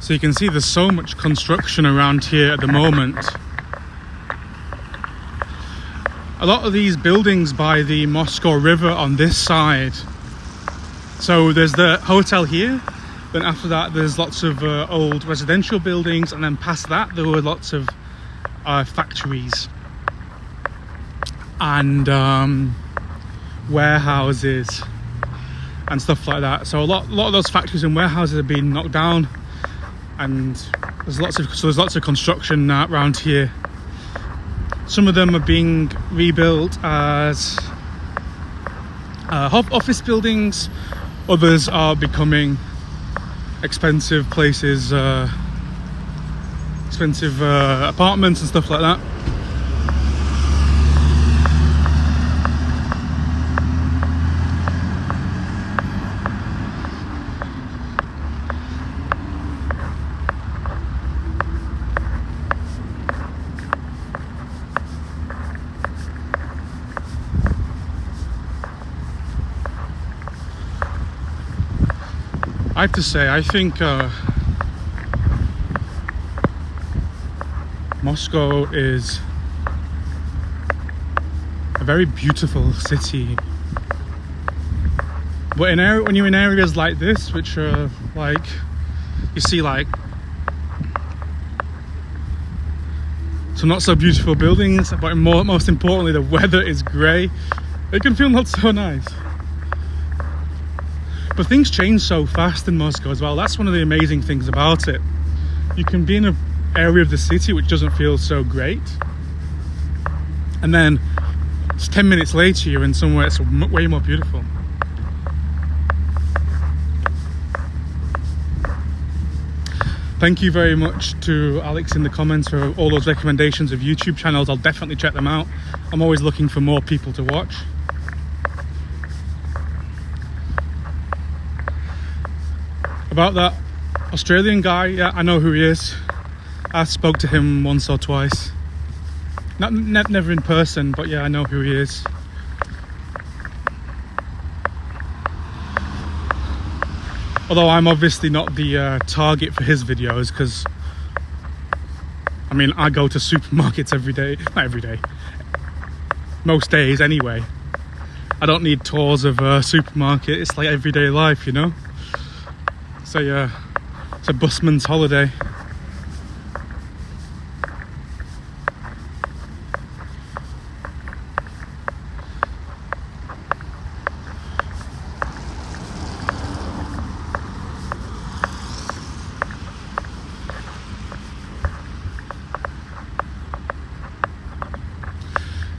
So you can see there's so much construction around here at the moment. A lot of these buildings by the Moscow River on this side. So there's the hotel here, then after that there's lots of old residential buildings, and then past that there were lots of factories and warehouses and stuff like that. So a lot of those factories and warehouses have been knocked down, and there's lots of construction around here. Some of them are being rebuilt as office buildings. Others are becoming expensive places, expensive apartments and stuff like that. I have to say, I think Moscow is a very beautiful city. But when you're in areas like this, which are like, you see like some not so beautiful buildings, but most importantly the weather is grey, it can feel not so nice. But things change so fast in Moscow as well. That's one of the amazing things about it. You can be in an area of the city which doesn't feel so great, and then just 10 minutes later you're in somewhere that's way more beautiful. Thank you very much to Alex in the comments for all those recommendations of YouTube channels. I'll definitely check them out. I'm always looking for more people to watch. About that Australian guy, yeah, I know who he is. I spoke to him once or twice. Never in person, but yeah, I know who he is. Although I'm obviously not the target for his videos, because I mean, I go to supermarkets every day. Not every day. Most days anyway. I don't need tours of a supermarket. It's like everyday life, you know? So yeah, it's a busman's holiday.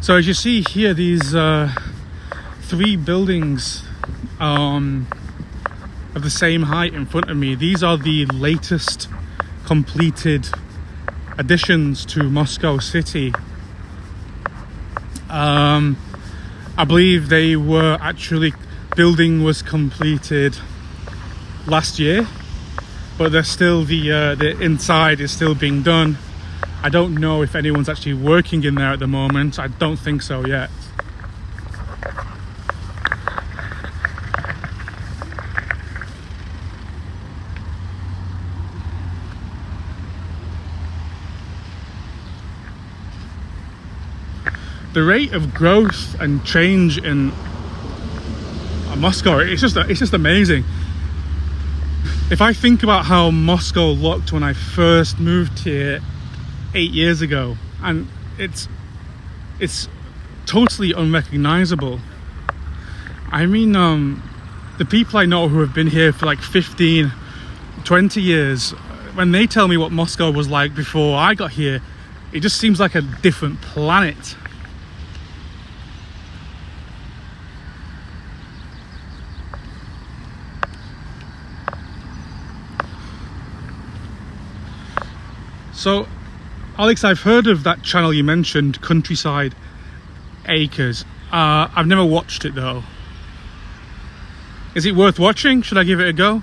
So as you see here, these 3 buildings of the same height in front of me, these are the latest completed additions to Moscow city. I believe they were actually, building was completed last year, but they're still the inside is still being done. I don't know if anyone's actually working in there at the moment. I don't think so yet. The rate of growth and change in Moscow, it's just amazing. If I think about how Moscow looked when I first moved here 8 years ago, and it's totally unrecognizable. I mean, the people I know who have been here for like 15, 20 years, when they tell me what Moscow was like before I got here, it just seems like a different planet. So, Alex, I've heard of that channel you mentioned, Countryside Acres. I've never watched it though. Is it worth watching? Should I give it a go?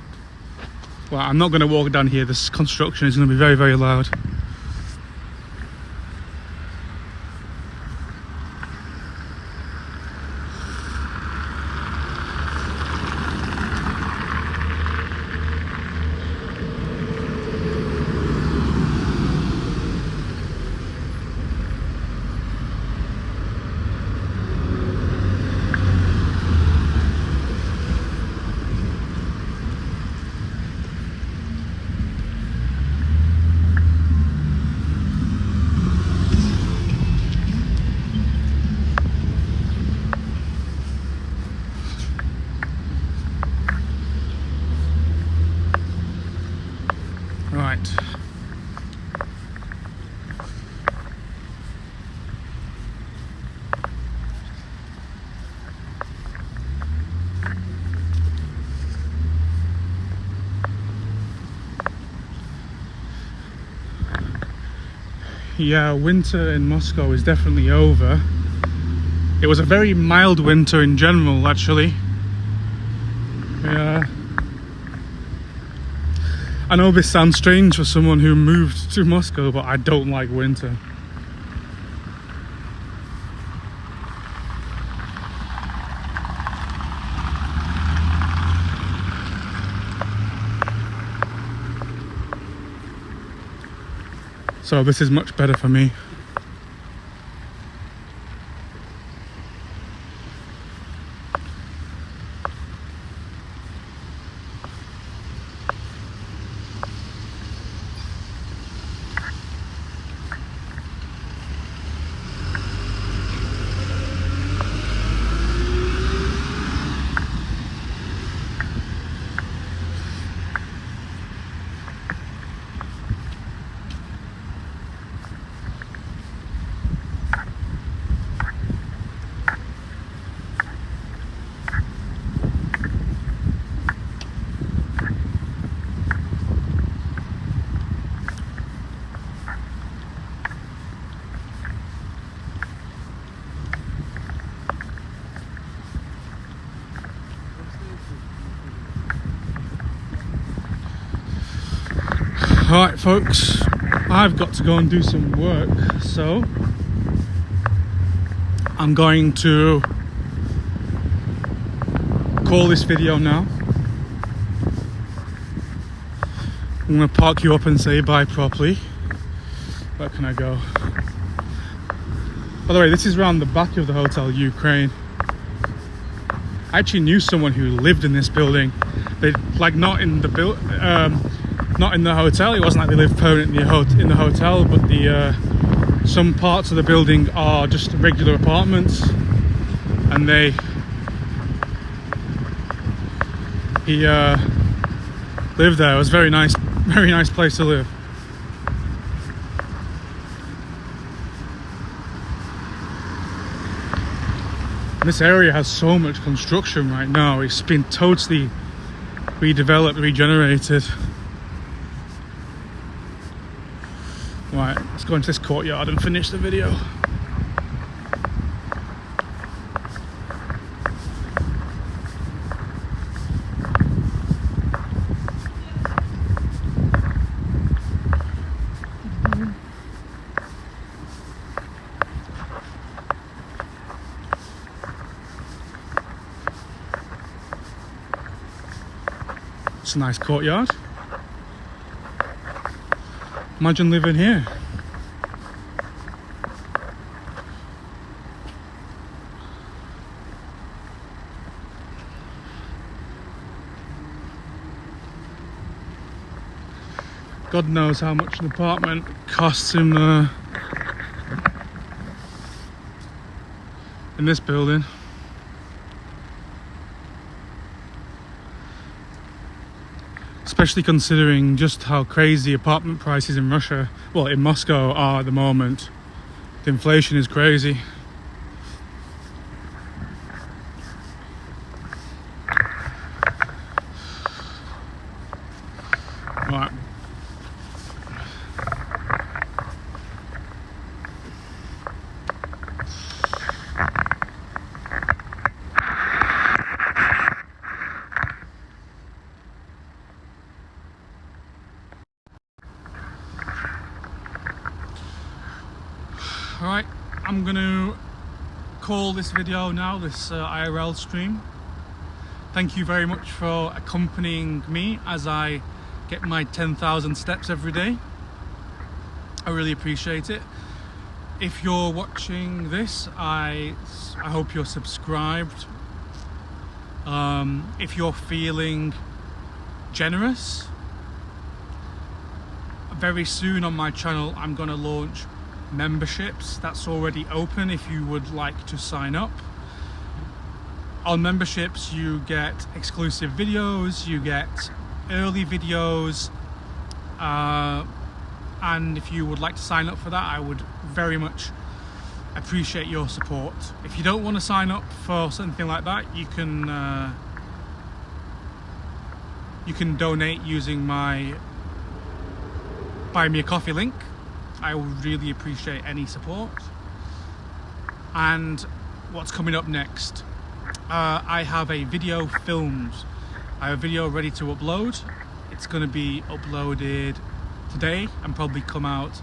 Well, I'm not going to walk down here. This construction is going to be very, very loud. Right. Yeah, winter in Moscow is definitely over. It was a very mild winter in general, actually. Yeah. I know this sounds strange for someone who moved to Moscow, but I don't like winter. So this is much better for me. Alright folks, I've got to go and do some work, so I'm going to call this video now. I'm going to park you up and say bye properly. Where can I go? By the way, this is around the back of the Hotel Ukraine. I actually knew someone who lived in this building. They like not in the hotel. It wasn't like they lived permanently in the hotel, but some parts of the building are just regular apartments, and he lived there. It was very nice place to live. This area has so much construction right now. It's been totally redeveloped, regenerated. Right, let's go into this courtyard and finish the video. It's a nice courtyard. Imagine living here. God knows how much an apartment costs in this building. Especially considering just how crazy apartment prices in Russia, well, in Moscow are at the moment. The inflation is crazy. Right. Alright, I'm gonna call this video now, this IRL stream. Thank you very much for accompanying me as I get my 10,000 steps every day. I really appreciate it. If you're watching this, I hope you're subscribed. If you're feeling generous, very soon on my channel I'm gonna launch memberships. That's already open if you would like to sign up. On memberships you get exclusive videos, you get early videos, And if you would like to sign up for that, I would very much appreciate your support. If you don't want to sign up for something like that, you can donate using my Buy Me a Coffee link. I would really appreciate any support. And what's coming up next? I have a video filmed. I have a video ready to upload. It's going to be uploaded today and probably come out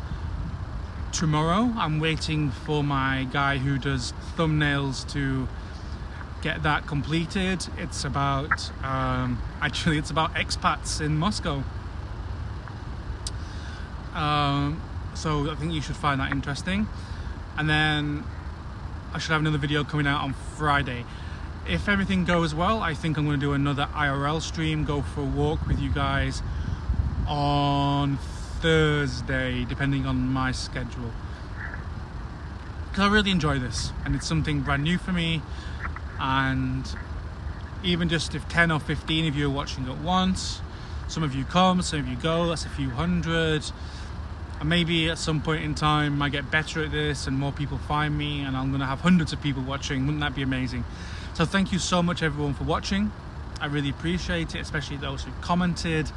tomorrow. I'm waiting for my guy who does thumbnails to get that completed. It's about actually it's about expats in Moscow. So I think you should find that interesting. And then I should have another video coming out on Friday. If everything goes well, I think I'm going to do another IRL stream, go for a walk with you guys on Thursday, depending on my schedule. Because I really enjoy this, and it's something brand new for me. And even just if 10 or 15 of you are watching at once, some of you come, some of you go, that's a few hundred. And maybe at some point in time I get better at this and more people find me and I'm going to have hundreds of people watching. Wouldn't that be amazing? So thank you so much everyone for watching. I really appreciate it, especially those who commented,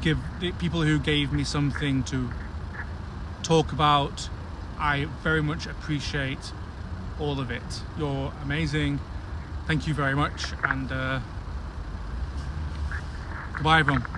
give the people who gave me something to talk about. I very much appreciate all of it. You're amazing. Thank you very much, and goodbye everyone.